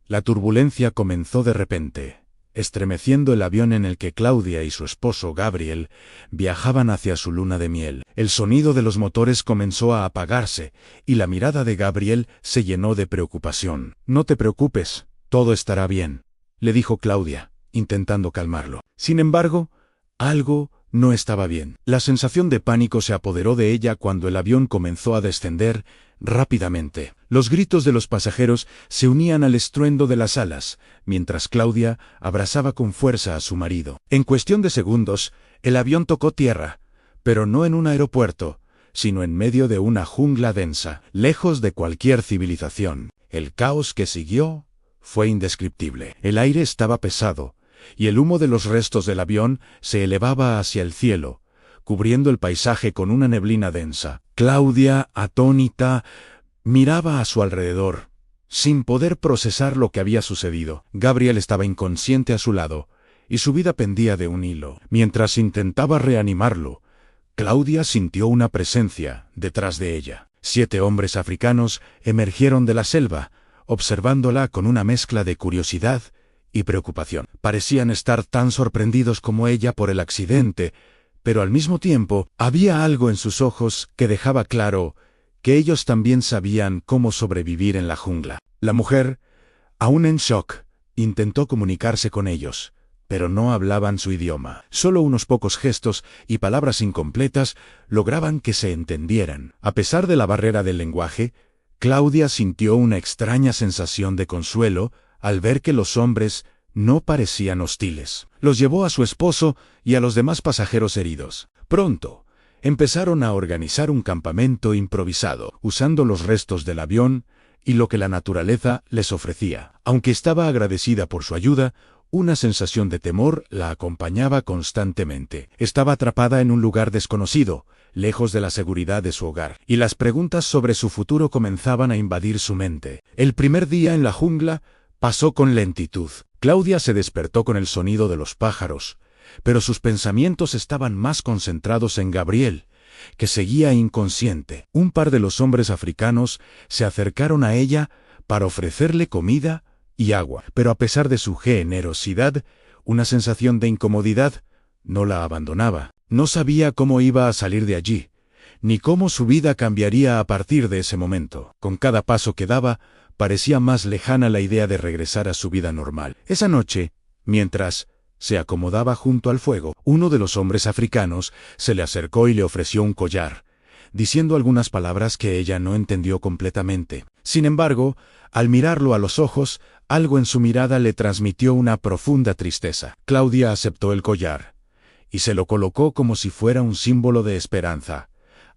La turbulencia comenzó de repente, estremeciendo el avión en el que Claudia y su esposo Gabriel viajaban hacia su luna de miel. El sonido de los motores comenzó a apagarse, y la mirada de Gabriel se llenó de preocupación. «No te preocupes, todo estará bien», le dijo Claudia, intentando calmarlo. Sin embargo, algo no estaba bien. La sensación de pánico se apoderó de ella cuando el avión comenzó a descender rápidamente. Los gritos de los pasajeros se unían al estruendo de las alas, mientras Claudia abrazaba con fuerza a su marido. En cuestión de segundos, el avión tocó tierra, pero no en un aeropuerto, sino en medio de una jungla densa, lejos de cualquier civilización. El caos que siguió fue indescriptible. El aire estaba pesado, y el humo de los restos del avión se elevaba hacia el cielo, cubriendo el paisaje con una neblina densa. Claudia, atónita, miraba a su alrededor, sin poder procesar lo que había sucedido. Gabriel estaba inconsciente a su lado, y su vida pendía de un hilo. Mientras intentaba reanimarlo, Claudia sintió una presencia detrás de ella. 7 hombres africanos emergieron de la selva, observándola con una mezcla de curiosidad y preocupación. Parecían estar tan sorprendidos como ella por el accidente, pero al mismo tiempo había algo en sus ojos que dejaba claro que ellos también sabían cómo sobrevivir en la jungla. La mujer, aún en shock, intentó comunicarse con ellos, pero no hablaban su idioma. Solo unos pocos gestos y palabras incompletas lograban que se entendieran. A pesar de la barrera del lenguaje, Claudia sintió una extraña sensación de consuelo al ver que los hombres no parecían hostiles. Los llevó a su esposo y a los demás pasajeros heridos. Pronto, empezaron a organizar un campamento improvisado, usando los restos del avión y lo que la naturaleza les ofrecía. Aunque estaba agradecida por su ayuda, una sensación de temor la acompañaba constantemente. Estaba atrapada en un lugar desconocido, lejos de la seguridad de su hogar, y las preguntas sobre su futuro comenzaban a invadir su mente. El primer día en la jungla pasó con lentitud. Claudia se despertó con el sonido de los pájaros, pero sus pensamientos estaban más concentrados en Gabriel, que seguía inconsciente. Un par de los hombres africanos se acercaron a ella para ofrecerle comida y agua, pero a pesar de su generosidad, una sensación de incomodidad no la abandonaba. No sabía cómo iba a salir de allí, ni cómo su vida cambiaría a partir de ese momento. Con cada paso que daba, parecía más lejana la idea de regresar a su vida normal. Esa noche, mientras se acomodaba junto al fuego, uno de los hombres africanos se le acercó y le ofreció un collar, diciendo algunas palabras que ella no entendió completamente. Sin embargo, al mirarlo a los ojos, algo en su mirada le transmitió una profunda tristeza. Claudia aceptó el collar y se lo colocó como si fuera un símbolo de esperanza,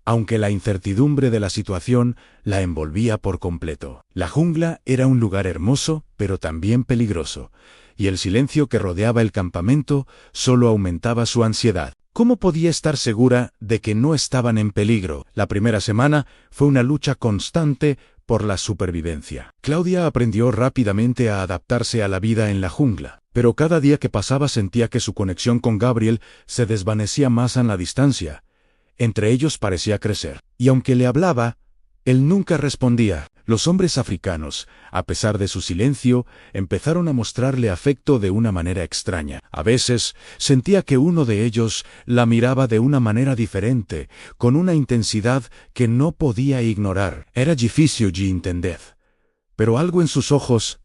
aunque la incertidumbre de la situación la envolvía por completo. La jungla era un lugar hermoso, pero también peligroso, y el silencio que rodeaba el campamento solo aumentaba su ansiedad. ¿Cómo podía estar segura de que no estaban en peligro? La primera semana fue una lucha constante por la supervivencia. Claudia aprendió rápidamente a adaptarse a la vida en la jungla, pero cada día que pasaba sentía que su conexión con Gabriel se desvanecía más en la distancia. Entre ellos parecía crecer, y aunque le hablaba, él nunca respondía. Los hombres africanos, a pesar de su silencio, empezaron a mostrarle afecto de una manera extraña. A veces sentía que uno de ellos la miraba de una manera diferente, con una intensidad que no podía ignorar. Era difícil de entender, pero algo en sus ojos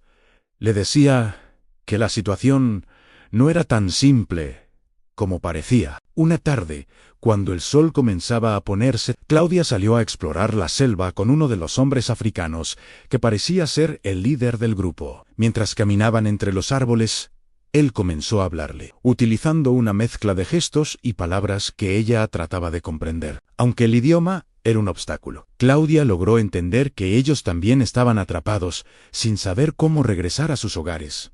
le decía que la situación no era tan simple como parecía. Una tarde, cuando el sol comenzaba a ponerse, Claudia salió a explorar la selva con uno de los hombres africanos, que parecía ser el líder del grupo. Mientras caminaban entre los árboles, él comenzó a hablarle, utilizando una mezcla de gestos y palabras que ella trataba de comprender. Aunque el idioma era un obstáculo, Claudia logró entender que ellos también estaban atrapados, sin saber cómo regresar a sus hogares.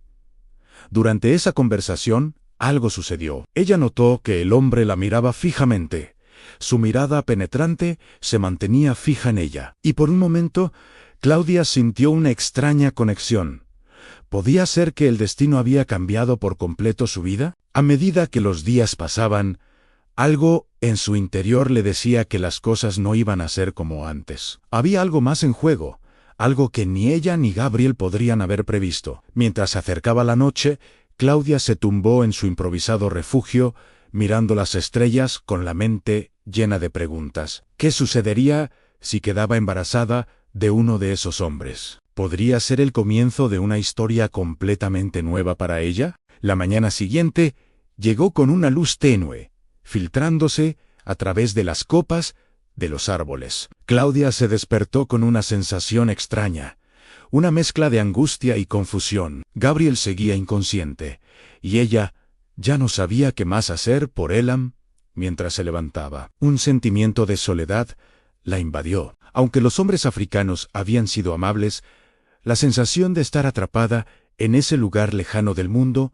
Durante esa conversación, algo sucedió. Ella notó que el hombre la miraba fijamente. Su mirada penetrante se mantenía fija en ella, y por un momento, Claudia sintió una extraña conexión. ¿Podía ser que el destino había cambiado por completo su vida? A medida que los días pasaban, algo en su interior le decía que las cosas no iban a ser como antes. Había algo más en juego, algo que ni ella ni Gabriel podrían haber previsto. Mientras se acercaba la noche, Claudia se tumbó en su improvisado refugio, mirando las estrellas con la mente llena de preguntas. ¿Qué sucedería si quedaba embarazada de uno de esos hombres? ¿Podría ser el comienzo de una historia completamente nueva para ella? La mañana siguiente llegó con una luz tenue, filtrándose a través de las copas de los árboles. Claudia se despertó con una sensación extraña, una mezcla de angustia y confusión. Gabriel seguía inconsciente, y ella ya no sabía qué más hacer por Elam mientras se levantaba. Un sentimiento de soledad la invadió. Aunque los hombres africanos habían sido amables, la sensación de estar atrapada en ese lugar lejano del mundo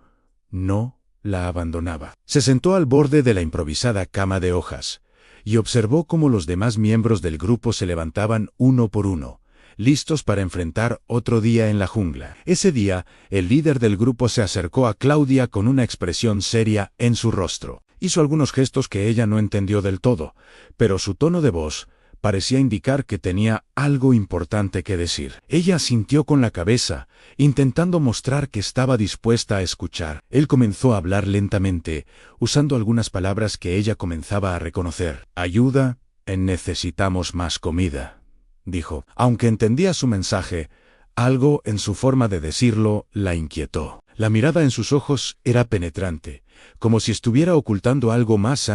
no la abandonaba. Se sentó al borde de la improvisada cama de hojas y observó cómo los demás miembros del grupo se levantaban uno por uno, listos para enfrentar otro día en la jungla. Ese día, el líder del grupo se acercó a Claudia con una expresión seria en su rostro. Hizo algunos gestos que ella no entendió del todo, pero su tono de voz parecía indicar que tenía algo importante que decir. Ella asintió con la cabeza, intentando mostrar que estaba dispuesta a escuchar. Él comenzó a hablar lentamente, usando algunas palabras que ella comenzaba a reconocer. «Ayuda, necesitamos más comida», dijo. Aunque entendía su mensaje, algo en su forma de decirlo la inquietó. La mirada en sus ojos era penetrante, como si estuviera ocultando algo más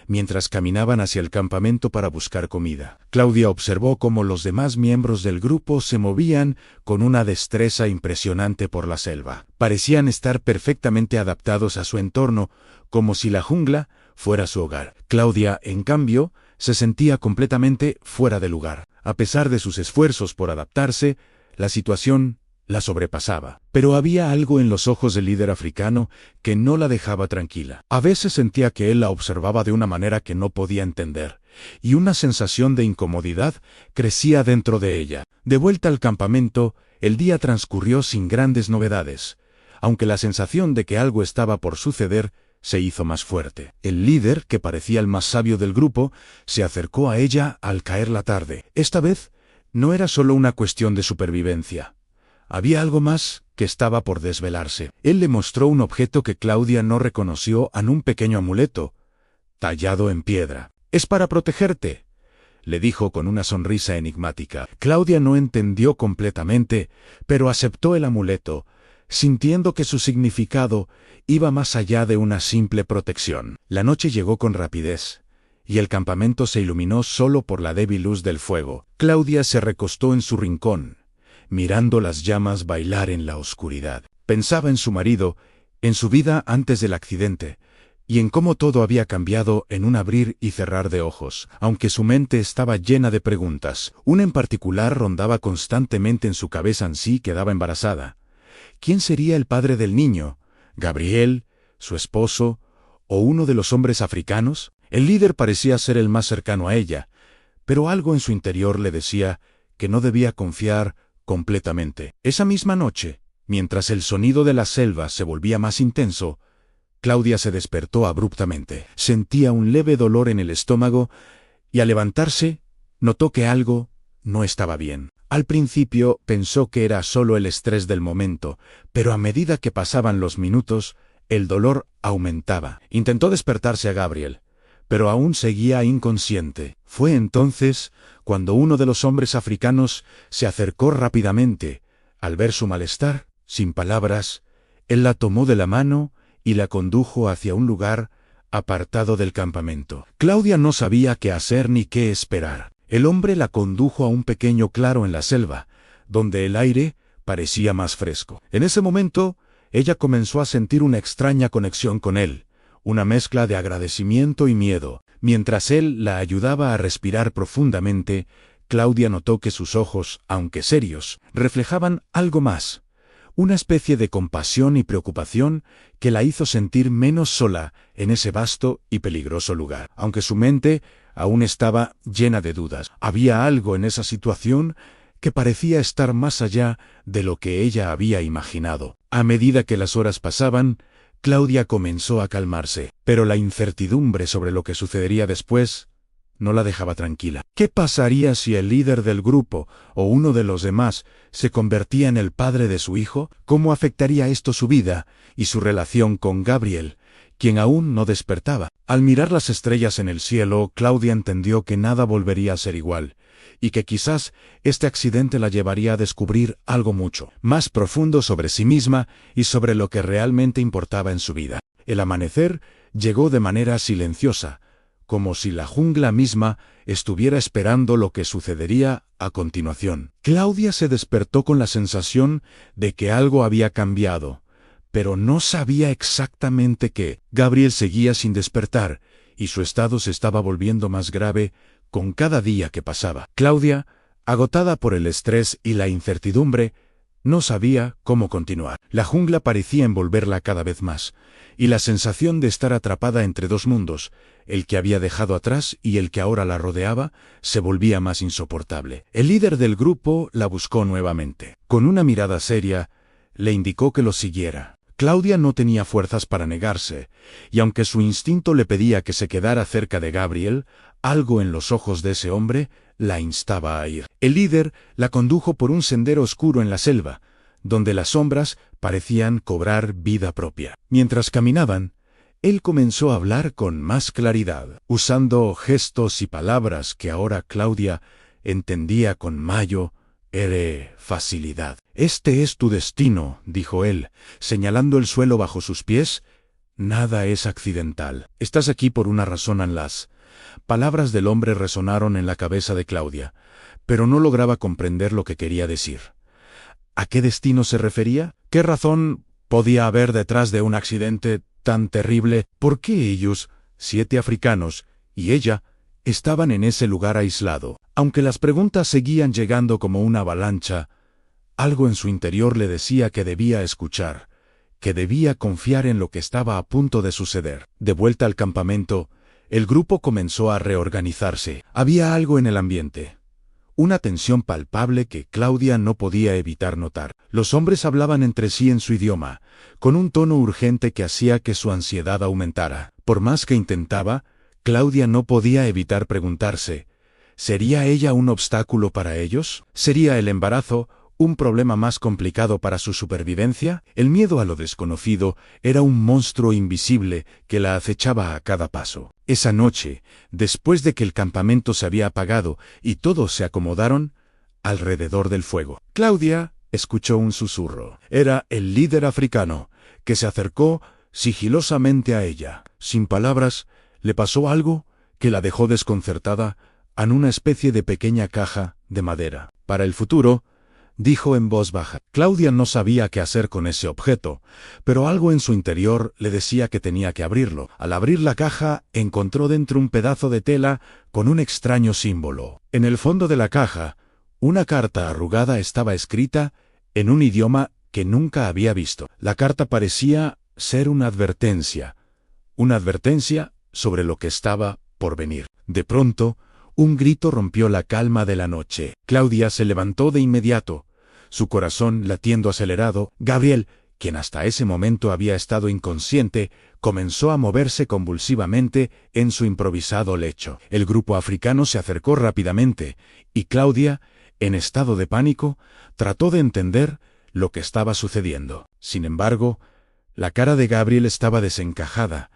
mientras caminaban hacia el campamento para buscar comida. Claudia observó cómo los demás miembros del grupo se movían con una destreza impresionante por la selva. Parecían estar perfectamente adaptados a su entorno, como si la jungla fuera su hogar. Claudia, en cambio, se sentía completamente fuera de lugar. A pesar de sus esfuerzos por adaptarse, la situación la sobrepasaba. Pero había algo en los ojos del líder africano que no la dejaba tranquila. A veces sentía que él la observaba de una manera que no podía entender, y una sensación de incomodidad crecía dentro de ella. De vuelta al campamento, el día transcurrió sin grandes novedades, aunque la sensación de que algo estaba por suceder se hizo más fuerte. El líder, que parecía el más sabio del grupo, se acercó a ella al caer la tarde. Esta vez no era solo una cuestión de supervivencia. Había algo más que estaba por desvelarse. Él le mostró un objeto que Claudia no reconoció en un pequeño amuleto, tallado en piedra. «Es para protegerte», le dijo con una sonrisa enigmática. Claudia no entendió completamente, pero aceptó el amuleto, sintiendo que su significado iba más allá de una simple protección. La noche llegó con rapidez, y el campamento se iluminó solo por la débil luz del fuego. Claudia se recostó en su rincón, mirando las llamas bailar en la oscuridad. Pensaba en su marido, en su vida antes del accidente, y en cómo todo había cambiado en un abrir y cerrar de ojos. Aunque su mente estaba llena de preguntas, una en particular rondaba constantemente en su cabeza: si quedaba embarazada. ¿Quién sería el padre del niño? ¿Gabriel, su esposo, o uno de los hombres africanos? El líder parecía ser el más cercano a ella, pero algo en su interior le decía que no debía confiar completamente. Esa misma noche, mientras el sonido de la selva se volvía más intenso, Claudia se despertó abruptamente. Sentía un leve dolor en el estómago y al levantarse, notó que algo no estaba bien. Al principio pensó que era solo el estrés del momento, pero a medida que pasaban los minutos, el dolor aumentaba. Intentó despertarse a Gabriel, pero aún seguía inconsciente. Fue entonces cuando uno de los hombres africanos se acercó rápidamente. Al ver su malestar, sin palabras, él la tomó de la mano y la condujo hacia un lugar apartado del campamento. Claudia no sabía qué hacer ni qué esperar. El hombre la condujo a un pequeño claro en la selva, donde el aire parecía más fresco. En ese momento, ella comenzó a sentir una extraña conexión con él, una mezcla de agradecimiento y miedo. Mientras él la ayudaba a respirar profundamente, Claudia notó que sus ojos, aunque serios, reflejaban algo más, una especie de compasión y preocupación que la hizo sentir menos sola en ese vasto y peligroso lugar. Aunque su mente aún estaba llena de dudas, había algo en esa situación que parecía estar más allá de lo que ella había imaginado. A medida que las horas pasaban, Claudia comenzó a calmarse, pero la incertidumbre sobre lo que sucedería después no la dejaba tranquila. ¿Qué pasaría si el líder del grupo, o uno de los demás, se convertía en el padre de su hijo? ¿Cómo afectaría esto su vida y su relación con Gabriel, quien aún no despertaba? Al mirar las estrellas en el cielo, Claudia entendió que nada volvería a ser igual, y que quizás este accidente la llevaría a descubrir algo mucho más profundo sobre sí misma y sobre lo que realmente importaba en su vida. El amanecer llegó de manera silenciosa, como si la jungla misma estuviera esperando lo que sucedería a continuación. Claudia se despertó con la sensación de que algo había cambiado, pero no sabía exactamente qué. Gabriel seguía sin despertar, y su estado se estaba volviendo más grave con cada día que pasaba. Claudia, agotada por el estrés y la incertidumbre, no sabía cómo continuar. La jungla parecía envolverla cada vez más, y la sensación de estar atrapada entre dos mundos, el que había dejado atrás y el que ahora la rodeaba, se volvía más insoportable. El líder del grupo la buscó nuevamente. Con una mirada seria, le indicó que lo siguiera. Claudia no tenía fuerzas para negarse, y aunque su instinto le pedía que se quedara cerca de Gabriel, algo en los ojos de ese hombre la instaba a ir. El líder la condujo por un sendero oscuro en la selva, donde las sombras parecían cobrar vida propia. Mientras caminaban, él comenzó a hablar con más claridad, usando gestos y palabras que ahora Claudia entendía con mayor facilidad. «Este es tu destino», dijo él, señalando el suelo bajo sus pies. «Nada es accidental. Estás aquí por una razón, Anlas». Palabras del hombre resonaron en la cabeza de Claudia, pero no lograba comprender lo que quería decir. ¿A qué destino se refería? ¿Qué razón podía haber detrás de un accidente tan terrible? ¿Por qué ellos, 7 africanos, y ella, estaban en ese lugar aislado? Aunque las preguntas seguían llegando como una avalancha, algo en su interior le decía que debía escuchar, que debía confiar en lo que estaba a punto de suceder. De vuelta al campamento, el grupo comenzó a reorganizarse. Había algo en el ambiente, una tensión palpable que Claudia no podía evitar notar. Los hombres hablaban entre sí en su idioma, con un tono urgente que hacía que su ansiedad aumentara. Por más que intentaba, Claudia no podía evitar preguntarse, ¿sería ella un obstáculo para ellos? ¿Sería el embarazo un problema más complicado para su supervivencia? El miedo a lo desconocido era un monstruo invisible que la acechaba a cada paso. Esa noche, después de que el campamento se había apagado y todos se acomodaron alrededor del fuego, Claudia escuchó un susurro. Era el líder africano, que se acercó sigilosamente a ella. Sin palabras, le pasó algo que la dejó desconcertada en una especie de pequeña caja de madera. «Para el futuro», dijo en voz baja. Claudia no sabía qué hacer con ese objeto, pero algo en su interior le decía que tenía que abrirlo. Al abrir la caja, encontró dentro un pedazo de tela con un extraño símbolo. En el fondo de la caja, una carta arrugada estaba escrita en un idioma que nunca había visto. La carta parecía ser una advertencia sobre lo que estaba por venir. De pronto, un grito rompió la calma de la noche. Claudia se levantó de inmediato, su corazón latiendo acelerado. Gabriel, quien hasta ese momento había estado inconsciente, comenzó a moverse convulsivamente en su improvisado lecho. El grupo africano se acercó rápidamente, y Claudia, en estado de pánico, trató de entender lo que estaba sucediendo. Sin embargo, la cara de Gabriel estaba desencajada,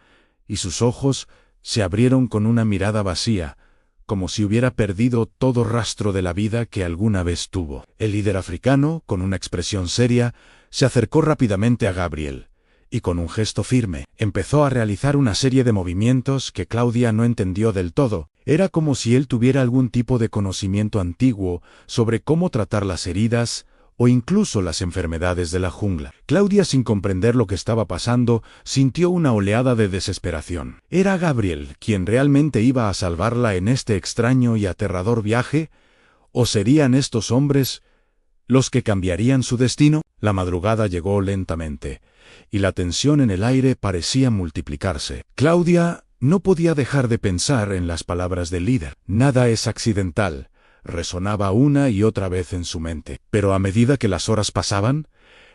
y sus ojos se abrieron con una mirada vacía, como si hubiera perdido todo rastro de la vida que alguna vez tuvo. El líder africano, con una expresión seria, se acercó rápidamente a Gabriel, y con un gesto firme, empezó a realizar una serie de movimientos que Claudia no entendió del todo. Era como si él tuviera algún tipo de conocimiento antiguo sobre cómo tratar las heridas o incluso las enfermedades de la jungla. Claudia, sin comprender lo que estaba pasando, sintió una oleada de desesperación. ¿Era Gabriel quien realmente iba a salvarla en este extraño y aterrador viaje? ¿O serían estos hombres los que cambiarían su destino? La madrugada llegó lentamente, y la tensión en el aire parecía multiplicarse. Claudia no podía dejar de pensar en las palabras del líder. «Nada es accidental», resonaba una y otra vez en su mente. Pero a medida que las horas pasaban,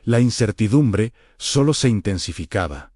la incertidumbre solo se intensificaba.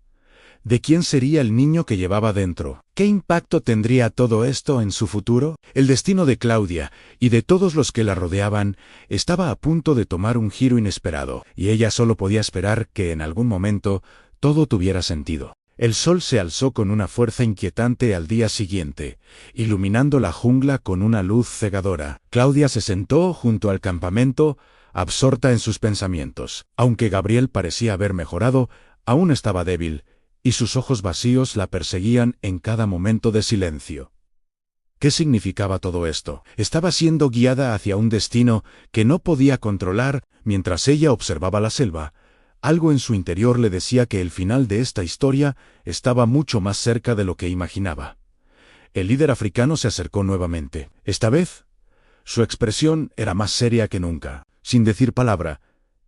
¿De quién sería el niño que llevaba dentro? ¿Qué impacto tendría todo esto en su futuro? El destino de Claudia y de todos los que la rodeaban estaba a punto de tomar un giro inesperado, y ella solo podía esperar que en algún momento todo tuviera sentido. El sol se alzó con una fuerza inquietante al día siguiente, iluminando la jungla con una luz cegadora. Claudia se sentó junto al campamento, absorta en sus pensamientos. Aunque Gabriel parecía haber mejorado, aún estaba débil, y sus ojos vacíos la perseguían en cada momento de silencio. ¿Qué significaba todo esto? Estaba siendo guiada hacia un destino que no podía controlar mientras ella observaba la selva. Algo en su interior le decía que el final de esta historia estaba mucho más cerca de lo que imaginaba. El líder africano se acercó nuevamente. Esta vez, su expresión era más seria que nunca. Sin decir palabra,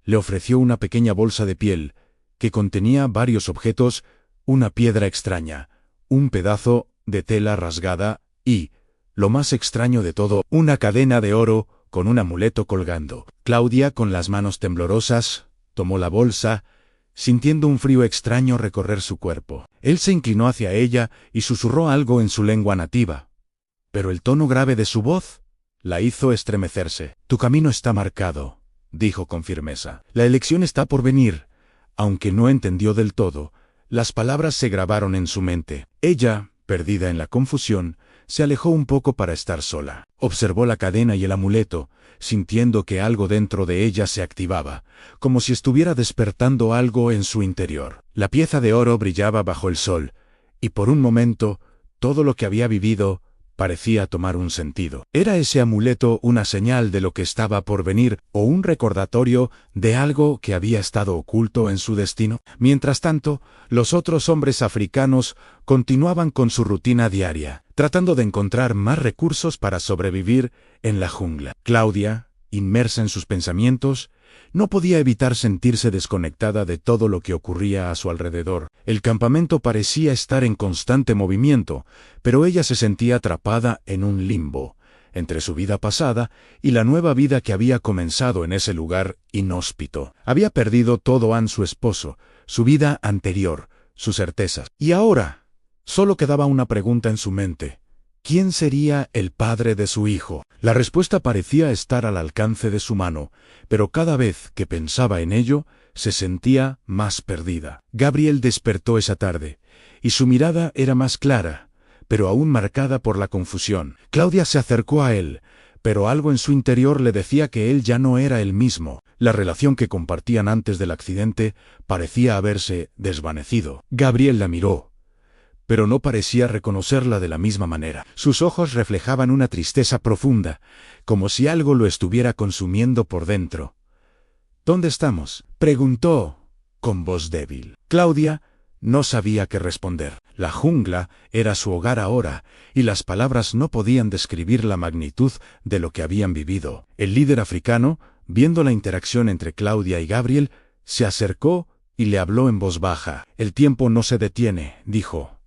le ofreció una pequeña bolsa de piel que contenía varios objetos, una piedra extraña, un pedazo de tela rasgada y, lo más extraño de todo, una cadena de oro con un amuleto colgando. Claudia, con las manos temblorosas, tomó la bolsa, sintiendo un frío extraño recorrer su cuerpo. Él se inclinó hacia ella y susurró algo en su lengua nativa. Pero el tono grave de su voz la hizo estremecerse. «Tu camino está marcado», dijo con firmeza. «La elección está por venir». Aunque no entendió del todo, las palabras se grabaron en su mente. Ella, perdida en la confusión, se alejó un poco para estar sola. Observó la cadena y el amuleto, sintiendo que algo dentro de ella se activaba, como si estuviera despertando algo en su interior. La pieza de oro brillaba bajo el sol, y por un momento, todo lo que había vivido parecía tomar un sentido. ¿Era ese amuleto una señal de lo que estaba por venir o un recordatorio de algo que había estado oculto en su destino? Mientras tanto, los otros hombres africanos continuaban con su rutina diaria, tratando de encontrar más recursos para sobrevivir en la jungla. Claudia, inmersa en sus pensamientos, no podía evitar sentirse desconectada de todo lo que ocurría a su alrededor. El campamento parecía estar en constante movimiento, pero ella se sentía atrapada en un limbo, entre su vida pasada y la nueva vida que había comenzado en ese lugar inhóspito. Había perdido todo su esposo, su vida anterior, sus certezas. Y ahora, solo quedaba una pregunta en su mente. ¿Quién sería el padre de su hijo? La respuesta parecía estar al alcance de su mano, pero cada vez que pensaba en ello, se sentía más perdida. Gabriel despertó esa tarde, y su mirada era más clara, pero aún marcada por la confusión. Claudia se acercó a él, pero algo en su interior le decía que él ya no era el mismo. La relación que compartían antes del accidente parecía haberse desvanecido. Gabriel la miró, pero no parecía reconocerla de la misma manera. Sus ojos reflejaban una tristeza profunda, como si algo lo estuviera consumiendo por dentro. «¿Dónde estamos?», preguntó, con voz débil. Claudia no sabía qué responder. La jungla era su hogar ahora, y las palabras no podían describir la magnitud de lo que habían vivido. El líder africano, viendo la interacción entre Claudia y Gabriel, se acercó y le habló en voz baja. «El tiempo no se detiene», dijo,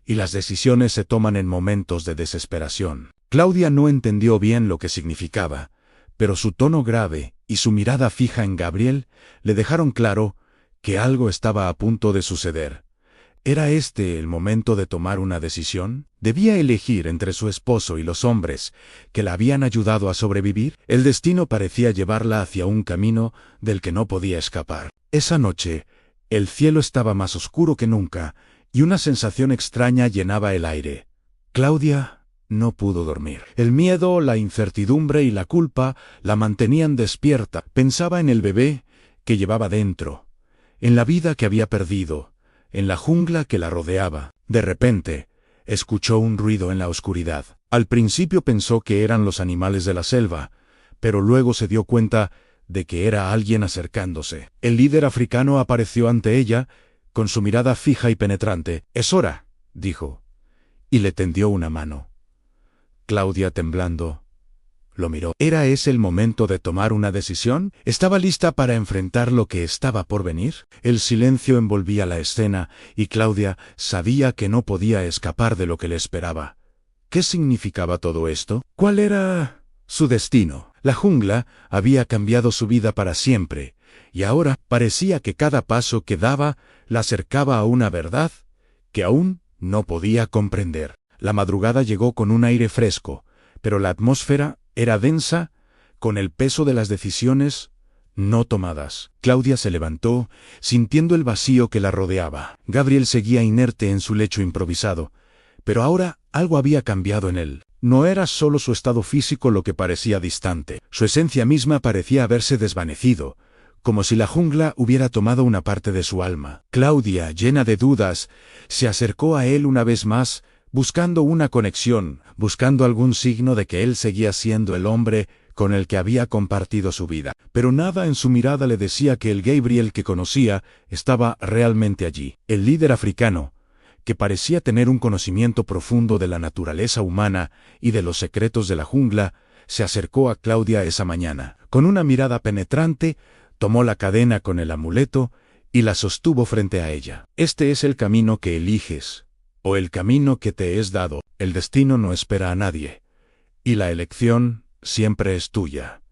«y las decisiones se toman en momentos de desesperación». Claudia no entendió bien lo que significaba, pero su tono grave y su mirada fija en Gabriel le dejaron claro que algo estaba a punto de suceder. ¿Era este el momento de tomar una decisión? ¿Debía elegir entre su esposo y los hombres que la habían ayudado a sobrevivir? El destino parecía llevarla hacia un camino del que no podía escapar. Esa noche, el cielo estaba más oscuro que nunca, y una sensación extraña llenaba el aire. Claudia no pudo dormir. El miedo, la incertidumbre y la culpa la mantenían despierta. Pensaba en el bebé que llevaba dentro, en la vida que había perdido, en la jungla que la rodeaba. De repente, escuchó un ruido en la oscuridad. Al principio pensó que eran los animales de la selva, pero luego se dio cuenta de que era alguien acercándose. El líder africano apareció ante ella, con su mirada fija y penetrante. «Es hora», dijo, y le tendió una mano. Claudia, temblando, lo miró. ¿Era ese el momento de tomar una decisión? ¿Estaba lista para enfrentar lo que estaba por venir? El silencio envolvía la escena, y Claudia sabía que no podía escapar de lo que le esperaba. ¿Qué significaba todo esto? ¿Cuál era su destino? La jungla había cambiado su vida para siempre, y ahora parecía que cada paso que daba la acercaba a una verdad que aún no podía comprender. La madrugada llegó con un aire fresco, pero la atmósfera era densa con el peso de las decisiones no tomadas. Claudia se levantó, sintiendo el vacío que la rodeaba. Gabriel seguía inerte en su lecho improvisado, pero ahora algo había cambiado en él. No era solo su estado físico lo que parecía distante, su esencia misma parecía haberse desvanecido, como si la jungla hubiera tomado una parte de su alma. Claudia, llena de dudas, se acercó a él una vez más, buscando una conexión, buscando algún signo de que él seguía siendo el hombre con el que había compartido su vida. Pero nada en su mirada le decía que el Gabriel que conocía estaba realmente allí. El líder africano, que parecía tener un conocimiento profundo de la naturaleza humana y de los secretos de la jungla, se acercó a Claudia esa mañana. Con una mirada penetrante, tomó la cadena con el amuleto y la sostuvo frente a ella. Este es el camino que eliges, o el camino que te es dado. El destino no espera a nadie, y la elección siempre es tuya,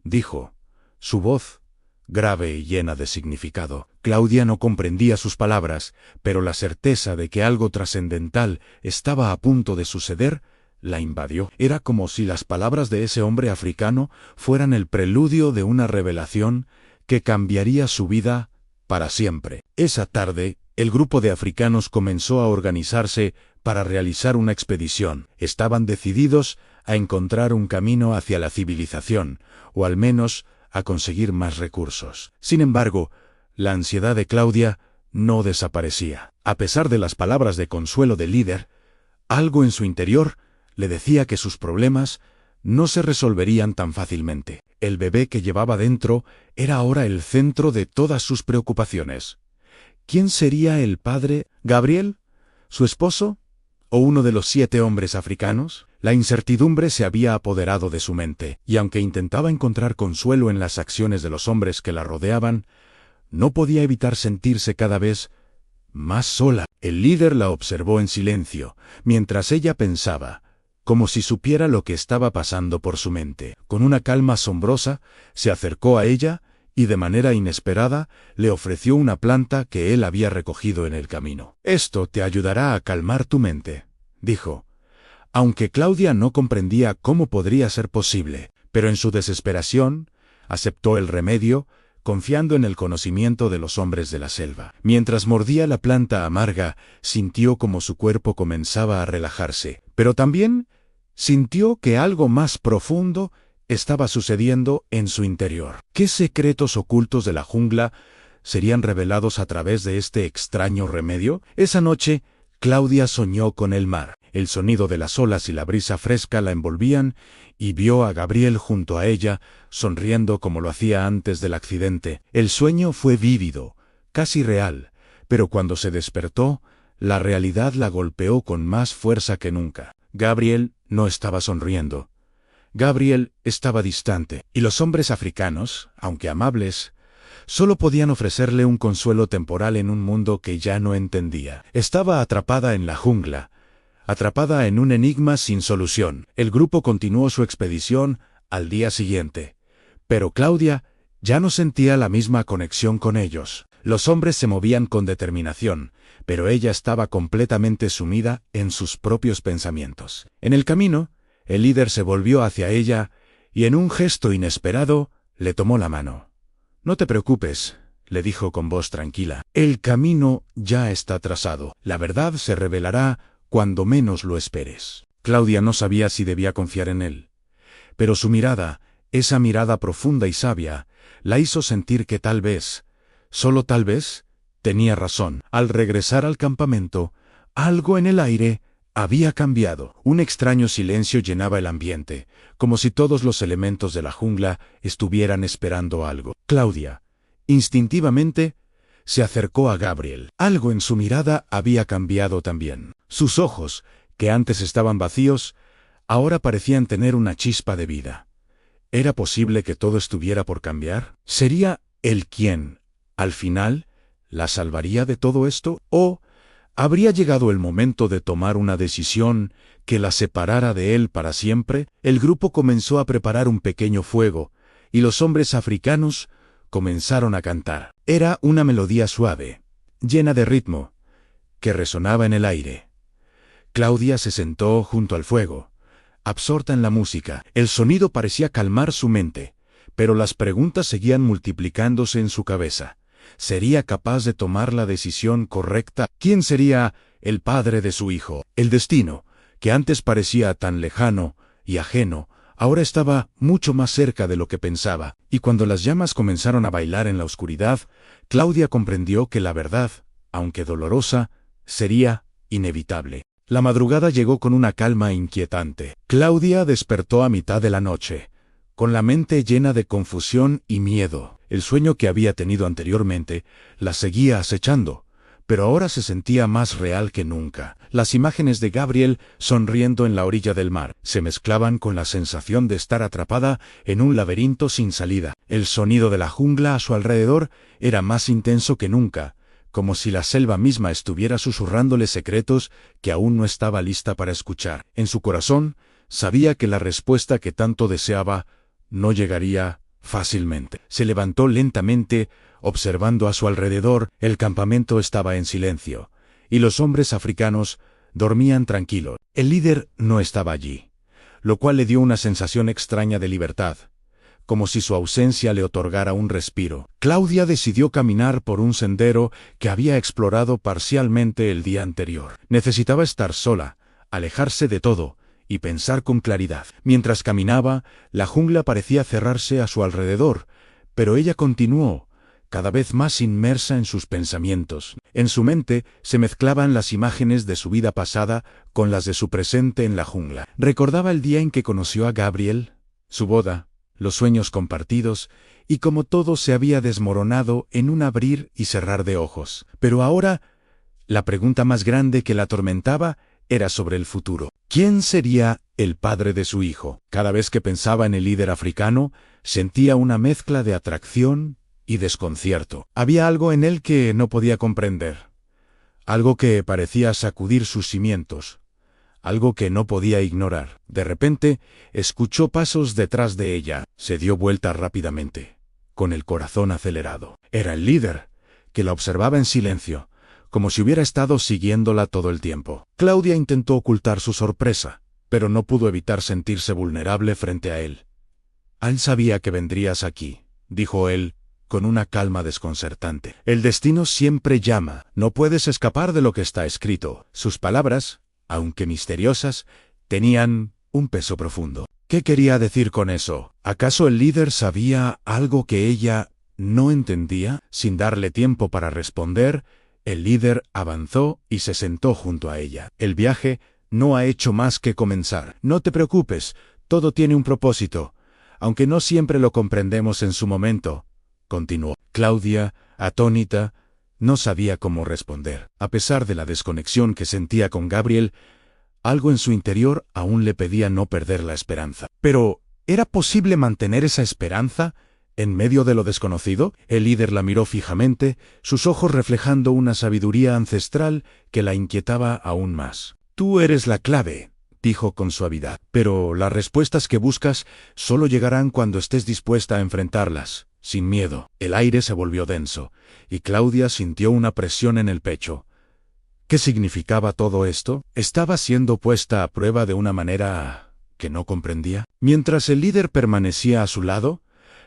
dijo, su voz grave y llena de significado. Claudia no comprendía sus palabras, pero la certeza de que algo trascendental estaba a punto de suceder la invadió. Era como si las palabras de ese hombre africano fueran el preludio de una revelación que cambiaría su vida para siempre. Esa tarde, el grupo de africanos comenzó a organizarse para realizar una expedición. Estaban decididos a encontrar un camino hacia la civilización, o al menos a conseguir más recursos. Sin embargo, la ansiedad de Claudia no desaparecía. A pesar de las palabras de consuelo del líder, algo en su interior le decía que sus problemas no se resolverían tan fácilmente. El bebé que llevaba dentro era ahora el centro de todas sus preocupaciones. ¿Quién sería el padre? ¿Gabriel? ¿Su esposo? ¿O uno de los 7 hombres africanos? La incertidumbre se había apoderado de su mente, y aunque intentaba encontrar consuelo en las acciones de los hombres que la rodeaban, no podía evitar sentirse cada vez más sola. El líder la observó en silencio, mientras ella pensaba, como si supiera lo que estaba pasando por su mente. Con una calma asombrosa, se acercó a ella y de manera inesperada le ofreció una planta que él había recogido en el camino. «Esto te ayudará a calmar tu mente», dijo. Aunque Claudia no comprendía cómo podría ser posible, pero en su desesperación aceptó el remedio, confiando en el conocimiento de los hombres de la selva. Mientras mordía la planta amarga, sintió como su cuerpo comenzaba a relajarse, pero también sintió que algo más profundo estaba sucediendo en su interior. ¿Qué secretos ocultos de la jungla serían revelados a través de este extraño remedio? Esa noche, Claudia soñó con el mar. El sonido de las olas y la brisa fresca la envolvían y vio a Gabriel junto a ella, sonriendo como lo hacía antes del accidente. El sueño fue vívido, casi real, pero cuando se despertó, la realidad la golpeó con más fuerza que nunca. Gabriel no estaba sonriendo. Gabriel estaba distante, y los hombres africanos, aunque amables, solo podían ofrecerle un consuelo temporal en un mundo que ya no entendía. Estaba atrapada en la jungla, atrapada en un enigma sin solución. El grupo continuó su expedición al día siguiente, pero Claudia ya no sentía la misma conexión con ellos. Los hombres se movían con determinación, pero ella estaba completamente sumida en sus propios pensamientos. En el camino, el líder se volvió hacia ella y en un gesto inesperado le tomó la mano. «No te preocupes», le dijo con voz tranquila. «El camino ya está trazado. La verdad se revelará cuando menos lo esperes». Claudia no sabía si debía confiar en él, pero su mirada, esa mirada profunda y sabia, la hizo sentir que tal vez, solo tal vez, tenía razón. Al regresar al campamento, algo en el aire había cambiado. Un extraño silencio llenaba el ambiente, como si todos los elementos de la jungla estuvieran esperando algo. Claudia, instintivamente, se acercó a Gabriel. Algo en su mirada había cambiado también. Sus ojos, que antes estaban vacíos, ahora parecían tener una chispa de vida. ¿Era posible que todo estuviera por cambiar? ¿Sería él quien, al final, la salvaría de todo esto? ¿O habría llegado el momento de tomar una decisión que la separara de él para siempre? El grupo comenzó a preparar un pequeño fuego, y los hombres africanos comenzaron a cantar. Era una melodía suave, llena de ritmo, que resonaba en el aire. Claudia se sentó junto al fuego, absorta en la música. El sonido parecía calmar su mente, pero las preguntas seguían multiplicándose en su cabeza. ¿Sería capaz de tomar la decisión correcta? ¿Quién sería el padre de su hijo? El destino, que antes parecía tan lejano y ajeno, ahora estaba mucho más cerca de lo que pensaba. Y cuando las llamas comenzaron a bailar en la oscuridad, Claudia comprendió que la verdad, aunque dolorosa, sería inevitable. La madrugada llegó con una calma inquietante. Claudia despertó a mitad de la noche, con la mente llena de confusión y miedo. El sueño que había tenido anteriormente la seguía acechando, pero ahora se sentía más real que nunca. Las imágenes de Gabriel sonriendo en la orilla del mar se mezclaban con la sensación de estar atrapada en un laberinto sin salida. El sonido de la jungla a su alrededor era más intenso que nunca, como si la selva misma estuviera susurrándole secretos que aún no estaba lista para escuchar. En su corazón, sabía que la respuesta que tanto deseaba no llegaría fácilmente. Se levantó lentamente, observando a su alrededor. El campamento estaba en silencio, y los hombres africanos dormían tranquilos. El líder no estaba allí, lo cual le dio una sensación extraña de libertad, como si su ausencia le otorgara un respiro. Claudia decidió caminar por un sendero que había explorado parcialmente el día anterior. Necesitaba estar sola, alejarse de todo y pensar con claridad. Mientras caminaba, la jungla parecía cerrarse a su alrededor, pero ella continuó, cada vez más inmersa en sus pensamientos. En su mente se mezclaban las imágenes de su vida pasada con las de su presente en la jungla. Recordaba el día en que conoció a Gabriel, su boda, los sueños compartidos, y cómo todo se había desmoronado en un abrir y cerrar de ojos. Pero ahora, la pregunta más grande que la atormentaba era sobre el futuro. ¿Quién sería el padre de su hijo? Cada vez que pensaba en el líder africano, sentía una mezcla de atracción y desconcierto. Había algo en él que no podía comprender, algo que parecía sacudir sus cimientos, algo que no podía ignorar. De repente, escuchó pasos detrás de ella. Se dio vuelta rápidamente, con el corazón acelerado. Era el líder, que la observaba en silencio, como si hubiera estado siguiéndola todo el tiempo. Claudia intentó ocultar su sorpresa, pero no pudo evitar sentirse vulnerable frente a él. «Él sabía que vendrías aquí», dijo él, con una calma desconcertante. «El destino siempre llama. No puedes escapar de lo que está escrito». Sus palabras, aunque misteriosas, tenían un peso profundo. ¿Qué quería decir con eso? ¿Acaso el líder sabía algo que ella no entendía? Sin darle tiempo para responder, el líder avanzó y se sentó junto a ella. «El viaje no ha hecho más que comenzar. No te preocupes, todo tiene un propósito, aunque no siempre lo comprendemos en su momento», continuó. Claudia, atónita, no sabía cómo responder. A pesar de la desconexión que sentía con Gabriel, algo en su interior aún le pedía no perder la esperanza. Pero, ¿era posible mantener esa esperanza en medio de lo desconocido? El líder la miró fijamente, sus ojos reflejando una sabiduría ancestral que la inquietaba aún más. «Tú eres la clave», dijo con suavidad, «pero las respuestas que buscas solo llegarán cuando estés dispuesta a enfrentarlas, sin miedo». El aire se volvió denso, y Claudia sintió una presión en el pecho. ¿Qué significaba todo esto? ¿Estaba siendo puesta a prueba de una manera que no comprendía? Mientras el líder permanecía a su lado,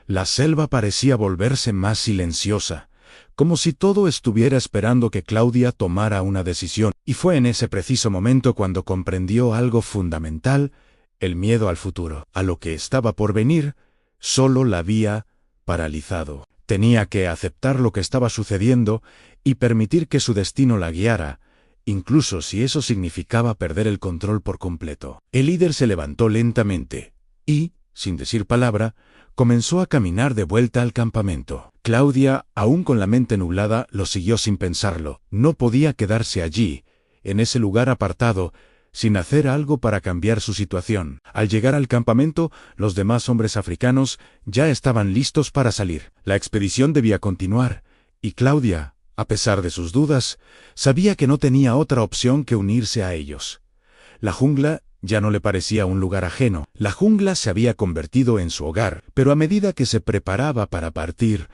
la selva parecía volverse más silenciosa, como si todo estuviera esperando que Claudia tomara una decisión. Y fue en ese preciso momento cuando comprendió algo fundamental: el miedo al futuro, a lo que estaba por venir, solo la había paralizado. Tenía que aceptar lo que estaba sucediendo y permitir que su destino la guiara, incluso si eso significaba perder el control por completo. El líder se levantó lentamente y, sin decir palabra, comenzó a caminar de vuelta al campamento. Claudia, aún con la mente nublada, lo siguió sin pensarlo. No podía quedarse allí, en ese lugar apartado, sin hacer algo para cambiar su situación. Al llegar al campamento, los demás hombres africanos ya estaban listos para salir. La expedición debía continuar, y Claudia, a pesar de sus dudas, sabía que no tenía otra opción que unirse a ellos. La jungla ya no le parecía un lugar ajeno. La jungla se había convertido en su hogar, pero a medida que se preparaba para partir,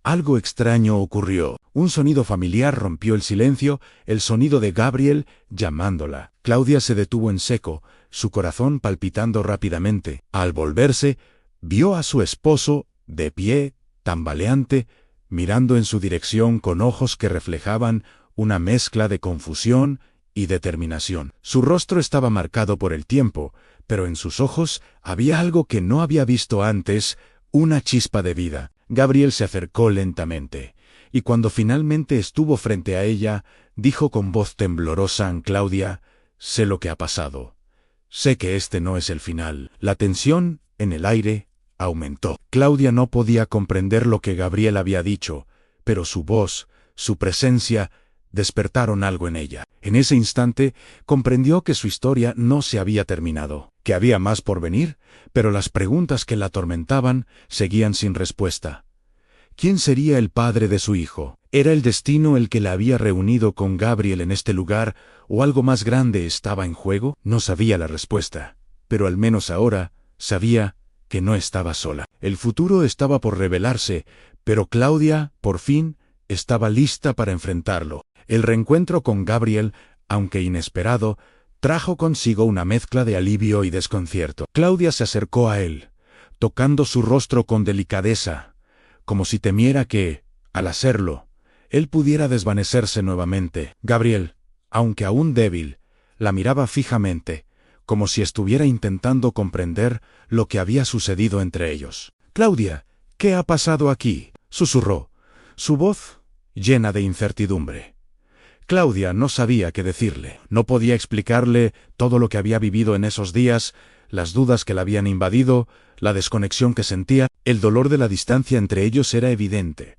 algo extraño ocurrió. Un sonido familiar rompió el silencio, el sonido de Gabriel llamándola. Claudia se detuvo en seco, su corazón palpitando rápidamente. Al volverse, vio a su esposo, de pie, tambaleante, mirando en su dirección con ojos que reflejaban una mezcla de confusión y determinación. Su rostro estaba marcado por el tiempo, pero en sus ojos había algo que no había visto antes, una chispa de vida. Gabriel se acercó lentamente, y cuando finalmente estuvo frente a ella, dijo con voz temblorosa a Claudia: «Sé lo que ha pasado. Sé que este no es el final». La tensión en el aire aumentó. Claudia no podía comprender lo que Gabriel había dicho, pero su voz, su presencia, despertaron algo en ella. En ese instante comprendió que su historia no se había terminado, que había más por venir, pero las preguntas que la atormentaban seguían sin respuesta. ¿Quién sería el padre de su hijo? ¿Era el destino el que la había reunido con Gabriel en este lugar, o algo más grande estaba en juego? No sabía la respuesta, pero al menos ahora sabía que no estaba sola. El futuro estaba por revelarse, pero Claudia, por fin, estaba lista para enfrentarlo. El reencuentro con Gabriel, aunque inesperado, trajo consigo una mezcla de alivio y desconcierto. Claudia se acercó a él, tocando su rostro con delicadeza, como si temiera que, al hacerlo, él pudiera desvanecerse nuevamente. Gabriel, aunque aún débil, la miraba fijamente, como si estuviera intentando comprender lo que había sucedido entre ellos. «Claudia, ¿qué ha pasado aquí?», susurró, su voz llena de incertidumbre. Claudia no sabía qué decirle. No podía explicarle todo lo que había vivido en esos días, las dudas que la habían invadido, la desconexión que sentía. El dolor de la distancia entre ellos era evidente.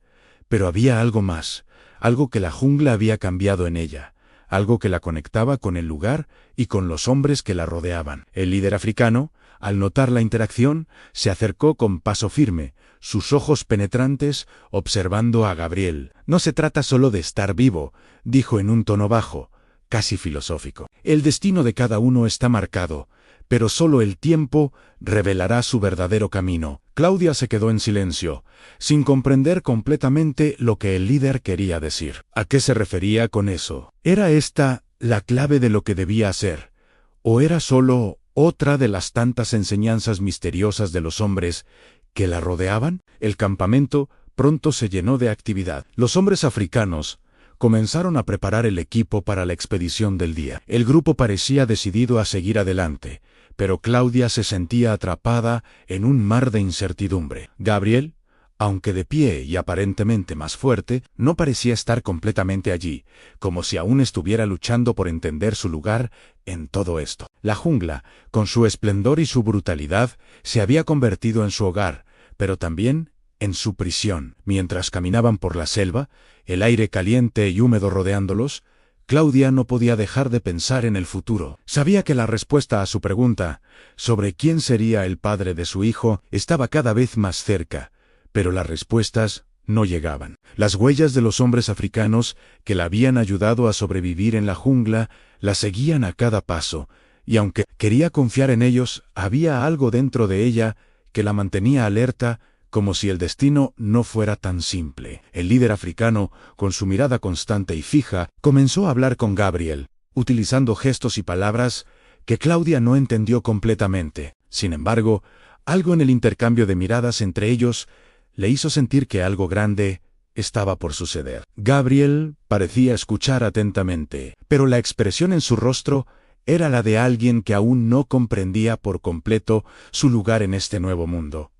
Pero había algo más, algo que la jungla había cambiado en ella, algo que la conectaba con el lugar y con los hombres que la rodeaban. El líder africano, al notar la interacción, se acercó con paso firme, sus ojos penetrantes observando a Gabriel. «No se trata solo de estar vivo», dijo en un tono bajo, casi filosófico. «El destino de cada uno está marcado, pero solo el tiempo revelará su verdadero camino». Claudia se quedó en silencio, sin comprender completamente lo que el líder quería decir. ¿A qué se refería con eso? ¿Era esta la clave de lo que debía hacer? ¿O era solo otra de las tantas enseñanzas misteriosas de los hombres que la rodeaban? El campamento pronto se llenó de actividad. Los hombres africanos comenzaron a preparar el equipo para la expedición del día. El grupo parecía decidido a seguir adelante, pero Claudia se sentía atrapada en un mar de incertidumbre. Gabriel, aunque de pie y aparentemente más fuerte, no parecía estar completamente allí, como si aún estuviera luchando por entender su lugar en todo esto. La jungla, con su esplendor y su brutalidad, se había convertido en su hogar, pero también en su prisión. Mientras caminaban por la selva, el aire caliente y húmedo rodeándolos, Claudia no podía dejar de pensar en el futuro. Sabía que la respuesta a su pregunta sobre quién sería el padre de su hijo estaba cada vez más cerca, pero las respuestas no llegaban. Las huellas de los hombres africanos que la habían ayudado a sobrevivir en la jungla la seguían a cada paso, y aunque quería confiar en ellos, había algo dentro de ella que la mantenía alerta, como si el destino no fuera tan simple. El líder africano, con su mirada constante y fija, comenzó a hablar con Gabriel, utilizando gestos y palabras que Claudia no entendió completamente. Sin embargo, algo en el intercambio de miradas entre ellos le hizo sentir que algo grande estaba por suceder. Gabriel parecía escuchar atentamente, pero la expresión en su rostro era la de alguien que aún no comprendía por completo su lugar en este nuevo mundo.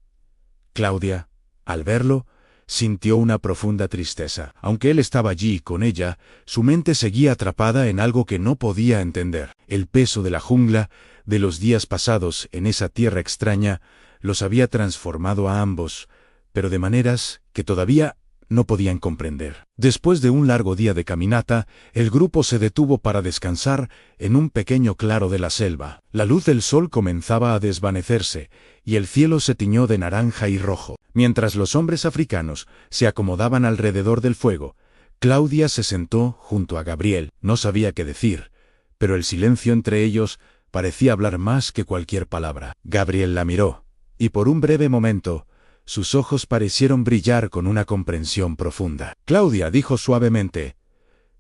Claudia, al verlo, sintió una profunda tristeza. Aunque él estaba allí con ella, su mente seguía atrapada en algo que no podía entender. El peso de la jungla, de los días pasados en esa tierra extraña, los había transformado a ambos, pero de maneras que todavía no podían comprender. Después de un largo día de caminata, el grupo se detuvo para descansar en un pequeño claro de la selva. La luz del sol comenzaba a desvanecerse, y el cielo se tiñó de naranja y rojo. Mientras los hombres africanos se acomodaban alrededor del fuego, Claudia se sentó junto a Gabriel. No sabía qué decir, pero el silencio entre ellos parecía hablar más que cualquier palabra. Gabriel la miró, y por un breve momento, Sus ojos parecieron brillar con una comprensión profunda. Claudia dijo suavemente: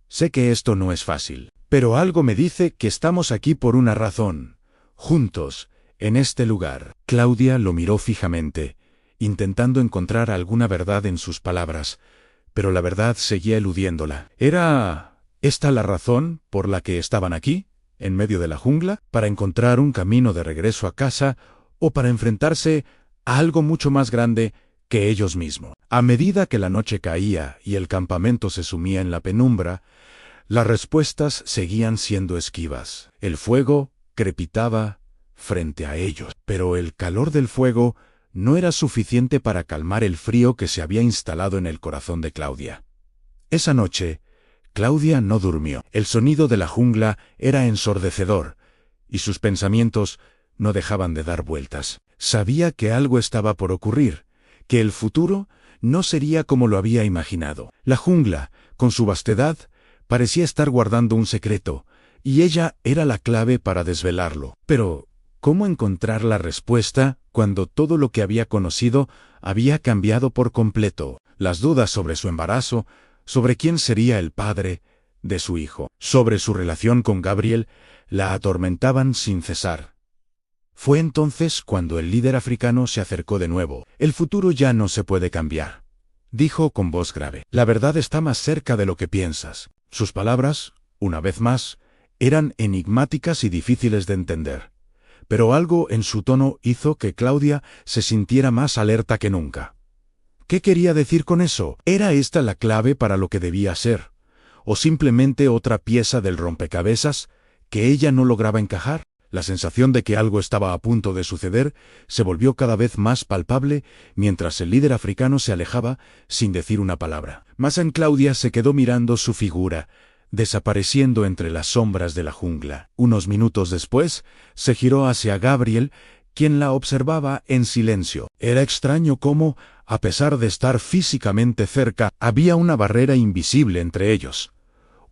«Sé que esto no es fácil, pero algo me dice que estamos aquí por una razón, juntos, en este lugar». Claudia lo miró fijamente, intentando encontrar alguna verdad en sus palabras, pero la verdad seguía eludiéndola. ¿Era esta la razón por la que estaban aquí, en medio de la jungla, para encontrar un camino de regreso a casa o para enfrentarse a algo mucho más grande que ellos mismos? A medida que la noche caía y el campamento se sumía en la penumbra, las respuestas seguían siendo esquivas. El fuego crepitaba frente a ellos, pero el calor del fuego no era suficiente para calmar el frío que se había instalado en el corazón de Claudia. Esa noche, Claudia no durmió. El sonido de la jungla era ensordecedor, y sus pensamientos no dejaban de dar vueltas. Sabía que algo estaba por ocurrir, que el futuro no sería como lo había imaginado. La jungla, con su vastedad, parecía estar guardando un secreto, y ella era la clave para desvelarlo. Pero, ¿cómo encontrar la respuesta cuando todo lo que había conocido había cambiado por completo? Las dudas sobre su embarazo, sobre quién sería el padre de su hijo, sobre su relación con Gabriel, la atormentaban sin cesar. Fue entonces cuando el líder africano se acercó de nuevo. «El futuro ya no se puede cambiar», dijo con voz grave. «La verdad está más cerca de lo que piensas». Sus palabras, una vez más, eran enigmáticas y difíciles de entender, pero algo en su tono hizo que Claudia se sintiera más alerta que nunca. ¿Qué quería decir con eso? ¿Era esta la clave para lo que debía ser? ¿O simplemente otra pieza del rompecabezas que ella no lograba encajar? La sensación de que algo estaba a punto de suceder se volvió cada vez más palpable mientras el líder africano se alejaba sin decir una palabra. Más Claudia se quedó mirando su figura, desapareciendo entre las sombras de la jungla. Unos minutos después, se giró hacia Gabriel, quien la observaba en silencio. Era extraño cómo, a pesar de estar físicamente cerca, había una barrera invisible entre ellos.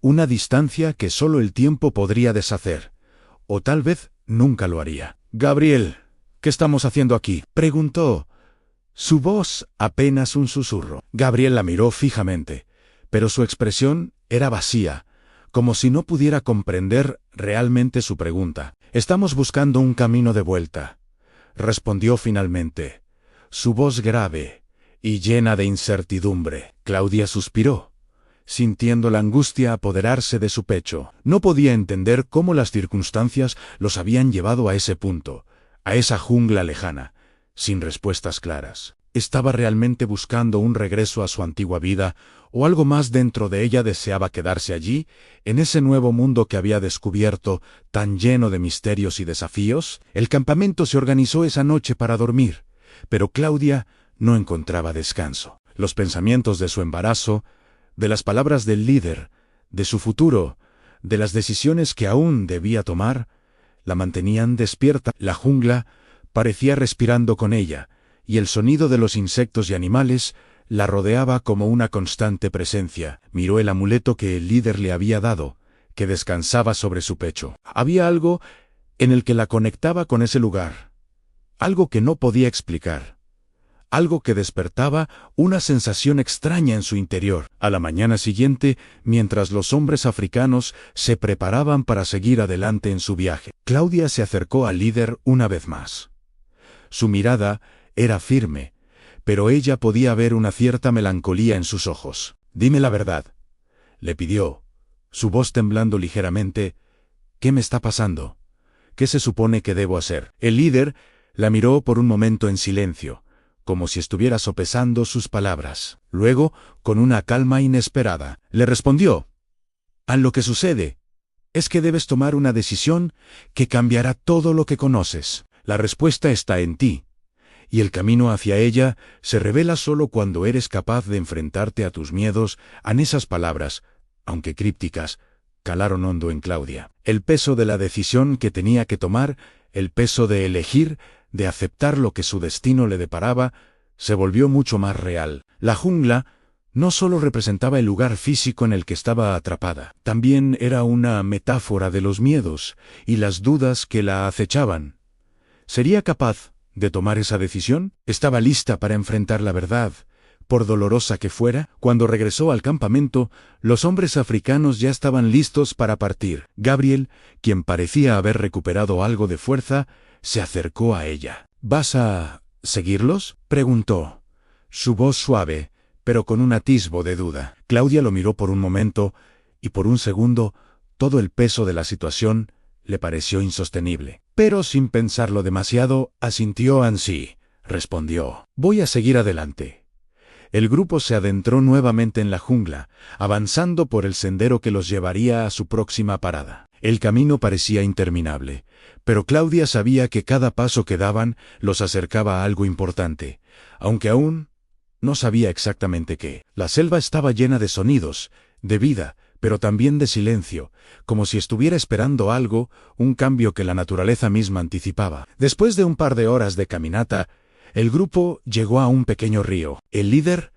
Una distancia que solo el tiempo podría deshacer. O tal vez nunca lo haría. «Gabriel, ¿qué estamos haciendo aquí?», preguntó, su voz apenas un susurro. Gabriel la miró fijamente, pero su expresión era vacía, como si no pudiera comprender realmente su pregunta. «Estamos buscando un camino de vuelta», respondió finalmente, su voz grave y llena de incertidumbre. Claudia suspiró, sintiendo la angustia apoderarse de su pecho. No podía entender cómo las circunstancias los habían llevado a ese punto, a esa jungla lejana, sin respuestas claras. ¿Estaba realmente buscando un regreso a su antigua vida, o algo más dentro de ella deseaba quedarse allí, en ese nuevo mundo que había descubierto, tan lleno de misterios y desafíos? El campamento se organizó esa noche para dormir, pero Claudia no encontraba descanso. Los pensamientos de su embarazo, de las palabras del líder, de su futuro, de las decisiones que aún debía tomar, la mantenían despierta. La jungla parecía respirando con ella, y el sonido de los insectos y animales la rodeaba como una constante presencia. Miró el amuleto que el líder le había dado, que descansaba sobre su pecho. Había algo en el que la conectaba con ese lugar, algo que no podía explicar. Algo que despertaba una sensación extraña en su interior. A la mañana siguiente, mientras los hombres africanos se preparaban para seguir adelante en su viaje, Claudia se acercó al líder una vez más. Su mirada era firme, pero ella podía ver una cierta melancolía en sus ojos. «Dime la verdad», le pidió, su voz temblando ligeramente. «¿Qué me está pasando? ¿Qué se supone que debo hacer?». El líder la miró por un momento en silencio, como si estuviera sopesando sus palabras. Luego, con una calma inesperada, le respondió: «Lo que sucede es que debes tomar una decisión que cambiará todo lo que conoces. La respuesta está en ti, y el camino hacia ella se revela solo cuando eres capaz de enfrentarte a tus miedos». Esas palabras, aunque crípticas, calaron hondo en Claudia. El peso de la decisión que tenía que tomar, el peso de elegir, de aceptar lo que su destino le deparaba, se volvió mucho más real. La jungla no solo representaba el lugar físico en el que estaba atrapada, también era una metáfora de los miedos y las dudas que la acechaban. ¿Sería capaz de tomar esa decisión? Estaba lista para enfrentar la verdad, por dolorosa que fuera. Cuando regresó al campamento, los hombres africanos ya estaban listos para partir. Gabriel, quien parecía haber recuperado algo de fuerza, se acercó a ella. ¿Vas a seguirlos?, preguntó. Su voz suave, pero con un atisbo de duda. Claudia lo miró por un momento, y por un segundo, todo el peso de la situación le pareció insostenible. Pero sin pensarlo demasiado, asintió ansí. Respondió: voy a seguir adelante. El grupo se adentró nuevamente en la jungla, avanzando por el sendero que los llevaría a su próxima parada. El camino parecía interminable, pero Claudia sabía que cada paso que daban los acercaba a algo importante, aunque aún no sabía exactamente qué. La selva estaba llena de sonidos, de vida, pero también de silencio, como si estuviera esperando algo, un cambio que la naturaleza misma anticipaba. Después de un par de horas de caminata, el grupo llegó a un pequeño río. El líder,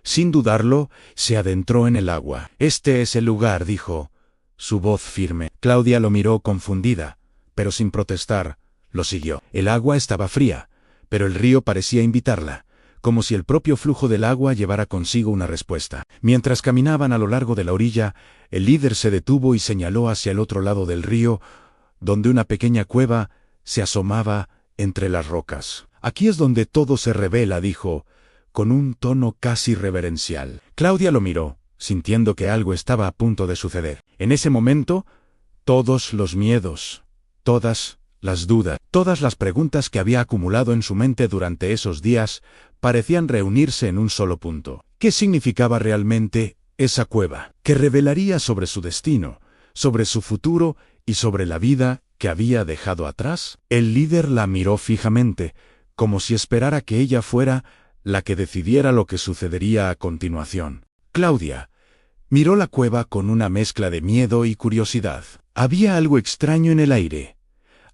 sin dudarlo, se adentró en el agua. Este es el lugar, dijo, su voz firme. Claudia lo miró confundida, pero sin protestar, lo siguió. El agua estaba fría, pero el río parecía invitarla, como si el propio flujo del agua llevara consigo una respuesta. Mientras caminaban a lo largo de la orilla, el líder se detuvo y señaló hacia el otro lado del río, donde una pequeña cueva se asomaba entre las rocas. Aquí es donde todo se revela, dijo, con un tono casi reverencial. Claudia lo miró, sintiendo que algo estaba a punto de suceder. En ese momento, todos los miedos, todas las dudas, todas las preguntas que había acumulado en su mente durante esos días, parecían reunirse en un solo punto. ¿Qué significaba realmente esa cueva? ¿Qué revelaría sobre su destino, sobre su futuro y sobre la vida que había dejado atrás? El líder la miró fijamente, como si esperara que ella fuera la que decidiera lo que sucedería a continuación. Claudia miró la cueva con una mezcla de miedo y curiosidad. Había algo extraño en el aire,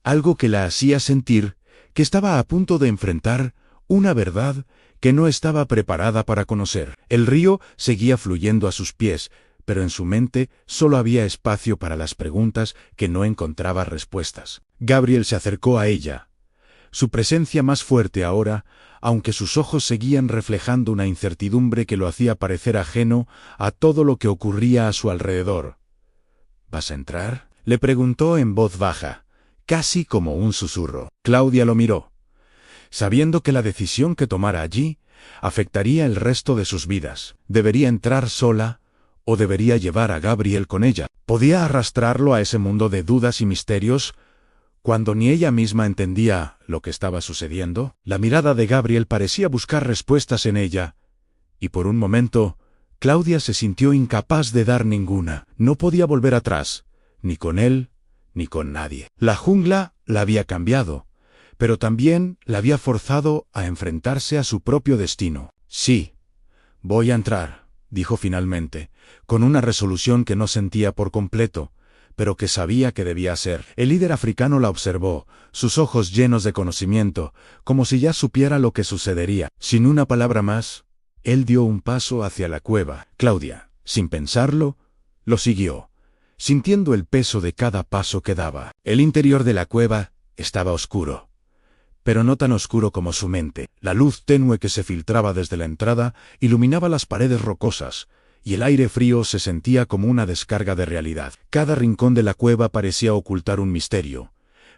algo que la hacía sentir que estaba a punto de enfrentar una verdad que no estaba preparada para conocer. El río seguía fluyendo a sus pies, pero en su mente solo había espacio para las preguntas que no encontraba respuestas. Gabriel se acercó a ella, su presencia más fuerte ahora, aunque sus ojos seguían reflejando una incertidumbre que lo hacía parecer ajeno a todo lo que ocurría a su alrededor. ¿Vas a entrar?, le preguntó en voz baja, casi como un susurro. Claudia lo miró, sabiendo que la decisión que tomara allí afectaría el resto de sus vidas. ¿Debería entrar sola o debería llevar a Gabriel con ella? ¿Podía arrastrarlo a ese mundo de dudas y misterios cuando ni ella misma entendía lo que estaba sucediendo? La mirada de Gabriel parecía buscar respuestas en ella, y por un momento, Claudia se sintió incapaz de dar ninguna. No podía volver atrás, ni con él, ni con nadie. La jungla la había cambiado, pero también la había forzado a enfrentarse a su propio destino. Sí, voy a entrar, dijo finalmente, con una resolución que no sentía por completo, pero que sabía que debía hacer. El líder africano la observó, sus ojos llenos de conocimiento, como si ya supiera lo que sucedería. Sin una palabra más, él dio un paso hacia la cueva. Claudia, sin pensarlo, lo siguió, sintiendo el peso de cada paso que daba. El interior de la cueva estaba oscuro, pero no tan oscuro como su mente. La luz tenue que se filtraba desde la entrada iluminaba las paredes rocosas, y el aire frío se sentía como una descarga de realidad. Cada rincón de la cueva parecía ocultar un misterio,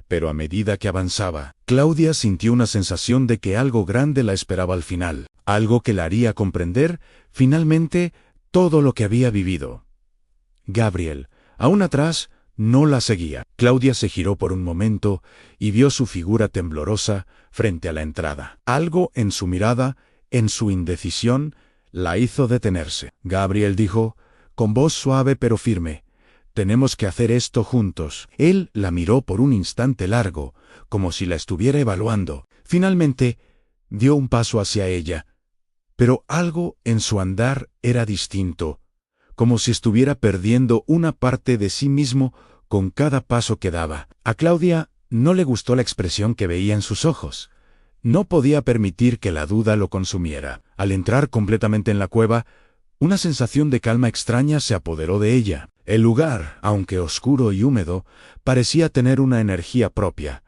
pero a medida que avanzaba, Claudia sintió una sensación de que algo grande la esperaba al final, algo que la haría comprender, finalmente, todo lo que había vivido. Gabriel, aún atrás, no la seguía. Claudia se giró por un momento y vio su figura temblorosa frente a la entrada. Algo en su mirada, en su indecisión, la hizo detenerse. Gabriel dijo, con voz suave pero firme, «Tenemos que hacer esto juntos». Él la miró por un instante largo, como si la estuviera evaluando. Finalmente, dio un paso hacia ella. Pero algo en su andar era distinto, como si estuviera perdiendo una parte de sí mismo con cada paso que daba. A Claudia no le gustó la expresión que veía en sus ojos. No podía permitir que la duda lo consumiera. Al entrar completamente en la cueva, una sensación de calma extraña se apoderó de ella. El lugar, aunque oscuro y húmedo, parecía tener una energía propia,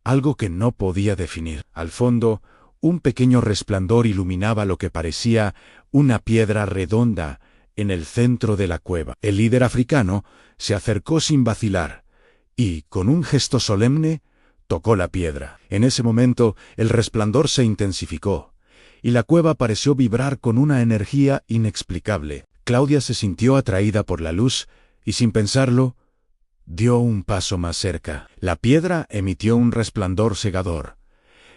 algo que no podía definir. Al fondo, un pequeño resplandor iluminaba lo que parecía una piedra redonda en el centro de la cueva. El líder africano se acercó sin vacilar y, con un gesto solemne, tocó la piedra. En ese momento, el resplandor se intensificó y la cueva pareció vibrar con una energía inexplicable. Claudia se sintió atraída por la luz y, sin pensarlo, dio un paso más cerca. La piedra emitió un resplandor cegador,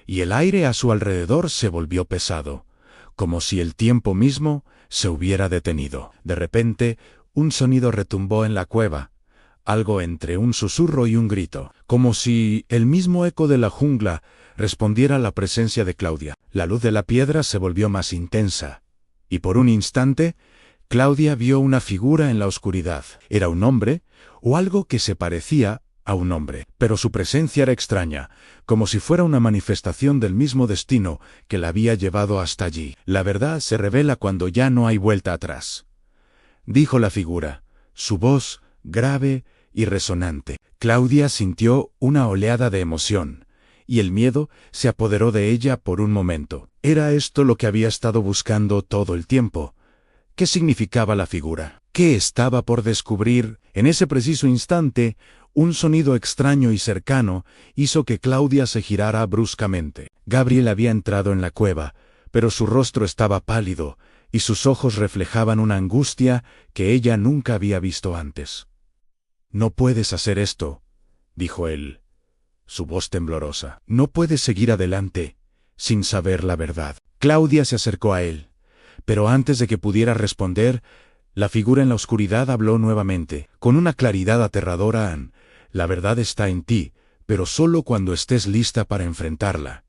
y el aire a su alrededor se volvió pesado, como si el tiempo mismo se hubiera detenido. De repente, un sonido retumbó en la cueva, algo entre un susurro y un grito, como si el mismo eco de la jungla respondiera a la presencia de Claudia. La luz de la piedra se volvió más intensa, y por un instante, Claudia vio una figura en la oscuridad. Era un hombre, o algo que se parecía a un hombre, pero su presencia era extraña, como si fuera una manifestación del mismo destino que la había llevado hasta allí. La verdad se revela cuando ya no hay vuelta atrás, dijo la figura, su voz grave y resonante. Claudia sintió una oleada de emoción, y el miedo se apoderó de ella por un momento. ¿Era esto lo que había estado buscando todo el tiempo? ¿Qué significaba la figura? ¿Qué estaba por descubrir? En ese preciso instante, un sonido extraño y cercano hizo que Claudia se girara bruscamente. Gabriel había entrado en la cueva, pero su rostro estaba pálido, y sus ojos reflejaban una angustia que ella nunca había visto antes. «No puedes hacer esto», dijo él, su voz temblorosa. «No puedes seguir adelante sin saber la verdad». Claudia se acercó a él, pero antes de que pudiera responder, la figura en la oscuridad habló nuevamente, con una claridad aterradora. «La verdad está en ti, pero solo cuando estés lista para enfrentarla.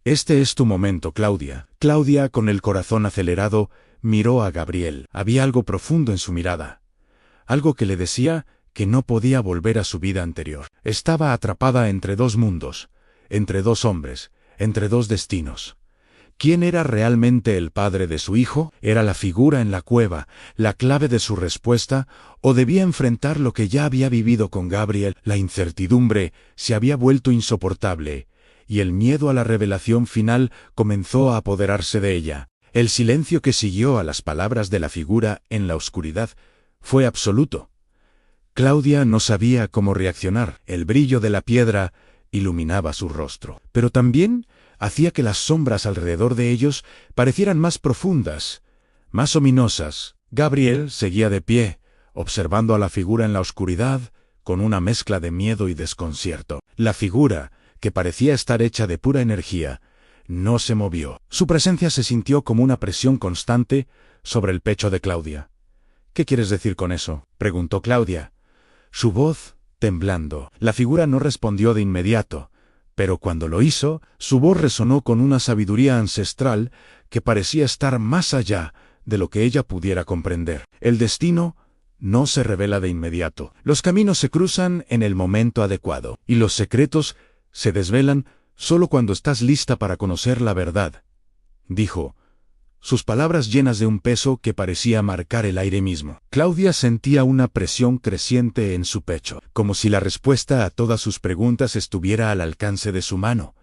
Este es tu momento, Claudia». Claudia, con el corazón acelerado, miró a Gabriel. Había algo profundo en su mirada, algo que le decía que no podía volver a su vida anterior. Estaba atrapada entre dos mundos, entre dos hombres, entre dos destinos. ¿Quién era realmente el padre de su hijo? ¿Era la figura en la cueva la clave de su respuesta, o debía enfrentar lo que ya había vivido con Gabriel? La incertidumbre se había vuelto insoportable, y el miedo a la revelación final comenzó a apoderarse de ella. El silencio que siguió a las palabras de la figura en la oscuridad fue absoluto. Claudia no sabía cómo reaccionar. El brillo de la piedra iluminaba su rostro, pero también hacía que las sombras alrededor de ellos parecieran más profundas, más ominosas. Gabriel seguía de pie, observando a la figura en la oscuridad, con una mezcla de miedo y desconcierto. La figura, que parecía estar hecha de pura energía, no se movió. Su presencia se sintió como una presión constante sobre el pecho de Claudia. «¿Qué quieres decir con eso?», preguntó Claudia, su voz temblando. La figura no respondió de inmediato, pero cuando lo hizo, su voz resonó con una sabiduría ancestral que parecía estar más allá de lo que ella pudiera comprender. «El destino no se revela de inmediato. Los caminos se cruzan en el momento adecuado, y los secretos se desvelan solo cuando estás lista para conocer la verdad», dijo, sus palabras llenas de un peso que parecía marcar el aire mismo. Claudia sentía una presión creciente en su pecho, como si la respuesta a todas sus preguntas estuviera al alcance de su mano,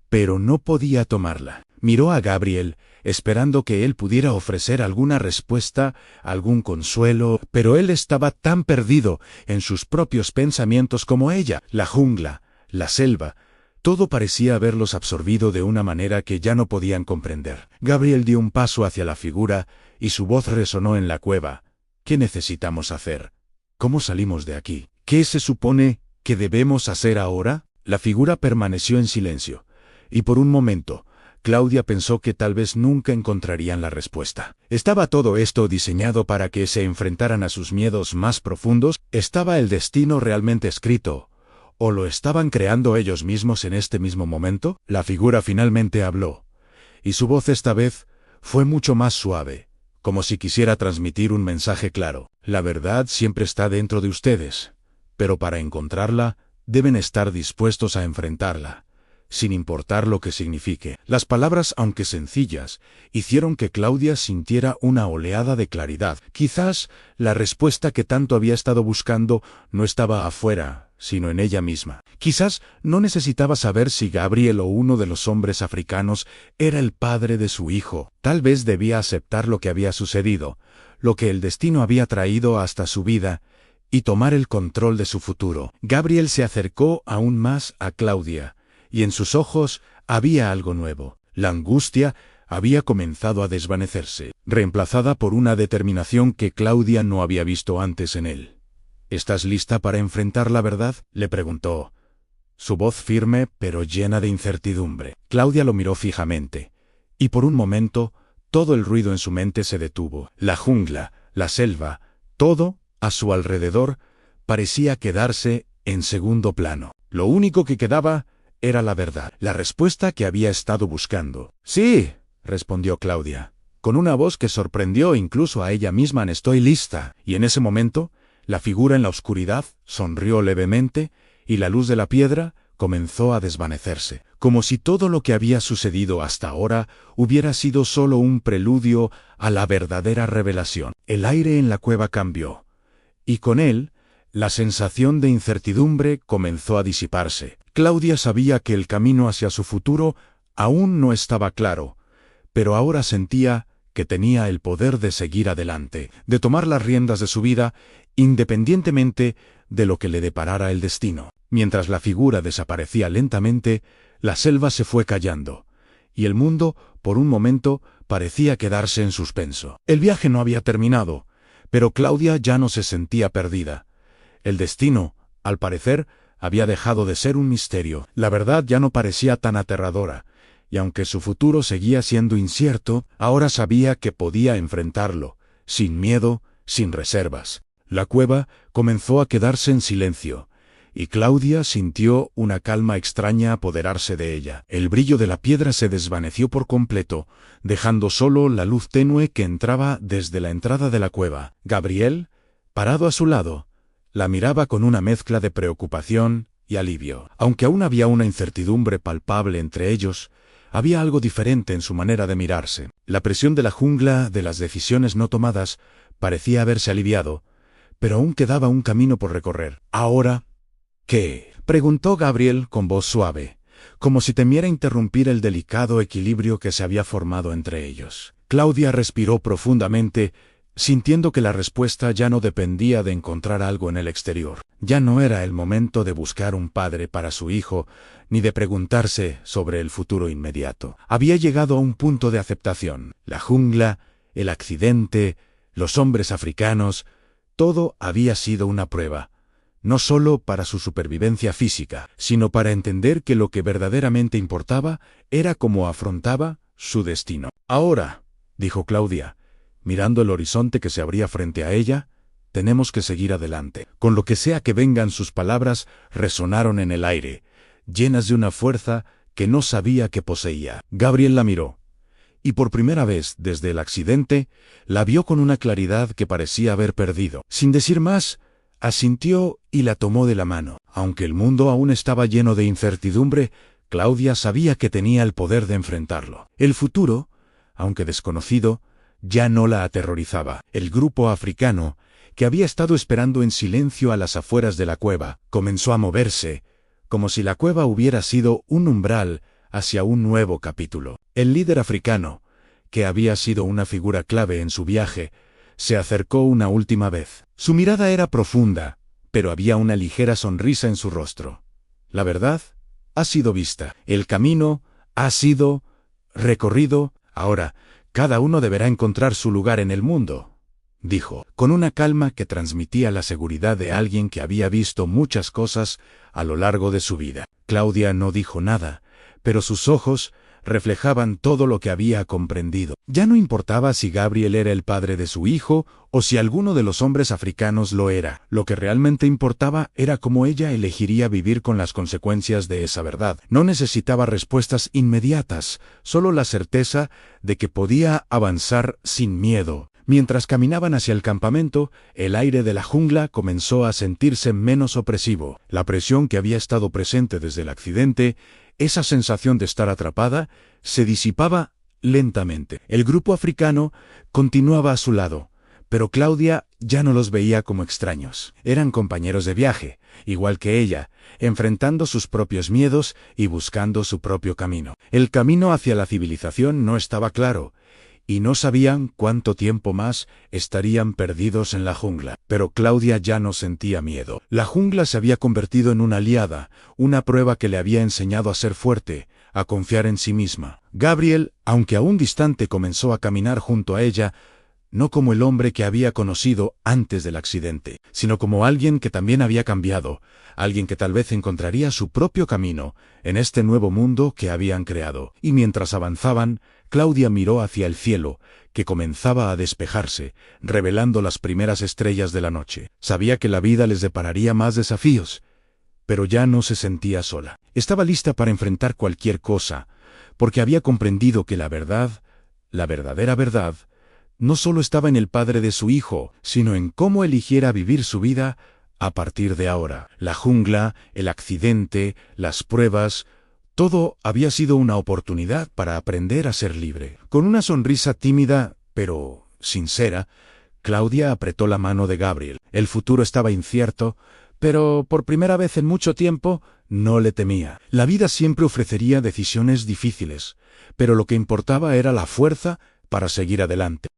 pero no podía tomarla. Miró a Gabriel, esperando que él pudiera ofrecer alguna respuesta, algún consuelo, pero él estaba tan perdido en sus propios pensamientos como ella. La jungla, la selva, todo parecía haberlos absorbido de una manera que ya no podían comprender. Gabriel dio un paso hacia la figura y su voz resonó en la cueva. «¿Qué necesitamos hacer? ¿Cómo salimos de aquí? ¿Qué se supone que debemos hacer ahora?» La figura permaneció en silencio, y por un momento, Claudia pensó que tal vez nunca encontrarían la respuesta. ¿Estaba todo esto diseñado para que se enfrentaran a sus miedos más profundos? ¿Estaba el destino realmente escrito? ¿O lo estaban creando ellos mismos en este mismo momento? La figura finalmente habló, y su voz esta vez fue mucho más suave, como si quisiera transmitir un mensaje claro. «La verdad siempre está dentro de ustedes, pero para encontrarla, deben estar dispuestos a enfrentarla. sin importar lo que signifique. Las palabras, aunque sencillas, hicieron que Claudia sintiera una oleada de claridad. Quizás la respuesta que tanto había estado buscando no estaba afuera, sino en ella misma. Quizás no necesitaba saber si Gabriel o uno de los hombres africanos era el padre de su hijo. Tal vez debía aceptar lo que había sucedido, lo que el destino había traído hasta su vida, y tomar el control de su futuro. Gabriel se acercó aún más a Claudia, y en sus ojos había algo nuevo. La angustia había comenzado a desvanecerse, reemplazada por una determinación que Claudia no había visto antes en él. ¿Estás lista para enfrentar la verdad?, le preguntó, su voz firme pero llena de incertidumbre. Claudia lo miró fijamente, y por un momento todo el ruido en su mente se detuvo. La jungla, la selva, todo a su alrededor parecía quedarse en segundo plano. Lo único que quedaba era la verdad, la respuesta que había estado buscando. Sí, respondió Claudia, con una voz que sorprendió incluso a ella misma. Estoy lista. Y en ese momento, la figura en la oscuridad sonrió levemente y la luz de la piedra comenzó a desvanecerse, como si todo lo que había sucedido hasta ahora hubiera sido solo un preludio a la verdadera revelación. El aire en la cueva cambió, y con él, la sensación de incertidumbre comenzó a disiparse. Claudia sabía que el camino hacia su futuro aún no estaba claro, pero ahora sentía que tenía el poder de seguir adelante, de tomar las riendas de su vida, independientemente de lo que le deparara el destino. Mientras la figura desaparecía lentamente, la selva se fue callando, y el mundo, por un momento, parecía quedarse en suspenso. El viaje no había terminado, pero Claudia ya no se sentía perdida. El destino, al parecer, había dejado de ser un misterio. La verdad ya no parecía tan aterradora, y aunque su futuro seguía siendo incierto, ahora sabía que podía enfrentarlo, sin miedo, sin reservas. La cueva comenzó a quedarse en silencio, y Claudia sintió una calma extraña apoderarse de ella. El brillo de la piedra se desvaneció por completo, dejando solo la luz tenue que entraba desde la entrada de la cueva. Gabriel, parado a su lado, la miraba con una mezcla de preocupación y alivio. Aunque aún había una incertidumbre palpable entre ellos, había algo diferente en su manera de mirarse. La presión de la jungla, de las decisiones no tomadas, parecía haberse aliviado, pero aún quedaba un camino por recorrer. ¿Ahora qué?, preguntó Gabriel con voz suave, como si temiera interrumpir el delicado equilibrio que se había formado entre ellos. Claudia respiró profundamente, sintiendo que la respuesta ya no dependía de encontrar algo en el exterior. Ya no era el momento de buscar un padre para su hijo, ni de preguntarse sobre el futuro inmediato. Había llegado a un punto de aceptación. La jungla, el accidente, los hombres africanos, todo había sido una prueba, no solo para su supervivencia física, sino para entender que lo que verdaderamente importaba era cómo afrontaba su destino. Ahora, dijo Claudia, mirando el horizonte que se abría frente a ella, tenemos que seguir adelante. Con lo que sea que vengan, sus palabras resonaron en el aire, llenas de una fuerza que no sabía que poseía. Gabriel la miró, y por primera vez desde el accidente, la vio con una claridad que parecía haber perdido. Sin decir más, asintió y la tomó de la mano. Aunque el mundo aún estaba lleno de incertidumbre, Claudia sabía que tenía el poder de enfrentarlo. El futuro, aunque desconocido, ya no la aterrorizaba. El grupo africano, que había estado esperando en silencio a las afueras de la cueva, comenzó a moverse, como si la cueva hubiera sido un umbral hacia un nuevo capítulo. El líder africano, que había sido una figura clave en su viaje, se acercó una última vez. Su mirada era profunda, pero había una ligera sonrisa en su rostro. La verdad ha sido vista. El camino ha sido recorrido. Ahora, cada uno deberá encontrar su lugar en el mundo, dijo, con una calma que transmitía la seguridad de alguien que había visto muchas cosas a lo largo de su vida. Claudia no dijo nada, pero sus ojos reflejaban todo lo que había comprendido. Ya no importaba si Gabriel era el padre de su hijo o si alguno de los hombres africanos lo era. Lo que realmente importaba era cómo ella elegiría vivir con las consecuencias de esa verdad. No necesitaba respuestas inmediatas, solo la certeza de que podía avanzar sin miedo. Mientras caminaban hacia el campamento, el aire de la jungla comenzó a sentirse menos opresivo. La presión que había estado presente desde el accidente Esa sensación de estar atrapada se disipaba lentamente. El grupo africano continuaba a su lado, pero Claudia ya no los veía como extraños. Eran compañeros de viaje, igual que ella, enfrentando sus propios miedos y buscando su propio camino. El camino hacia la civilización no estaba claro, y no sabían cuánto tiempo más estarían perdidos en la jungla. Pero Claudia ya no sentía miedo. La jungla se había convertido en una aliada, una prueba que le había enseñado a ser fuerte, a confiar en sí misma. Gabriel, aunque aún distante, comenzó a caminar junto a ella, no como el hombre que había conocido antes del accidente, sino como alguien que también había cambiado, alguien que tal vez encontraría su propio camino en este nuevo mundo que habían creado. Y mientras avanzaban, Claudia miró hacia el cielo, que comenzaba a despejarse, revelando las primeras estrellas de la noche. Sabía que la vida les depararía más desafíos, pero ya no se sentía sola. Estaba lista para enfrentar cualquier cosa, porque había comprendido que la verdad, la verdadera verdad, no solo estaba en el padre de su hijo, sino en cómo eligiera vivir su vida a partir de ahora. La jungla, el accidente, las pruebas, todo había sido una oportunidad para aprender a ser libre. Con una sonrisa tímida, pero sincera, Claudia apretó la mano de Gabriel. El futuro estaba incierto, pero por primera vez en mucho tiempo no le temía. La vida siempre ofrecería decisiones difíciles, pero lo que importaba era la fuerza para seguir adelante.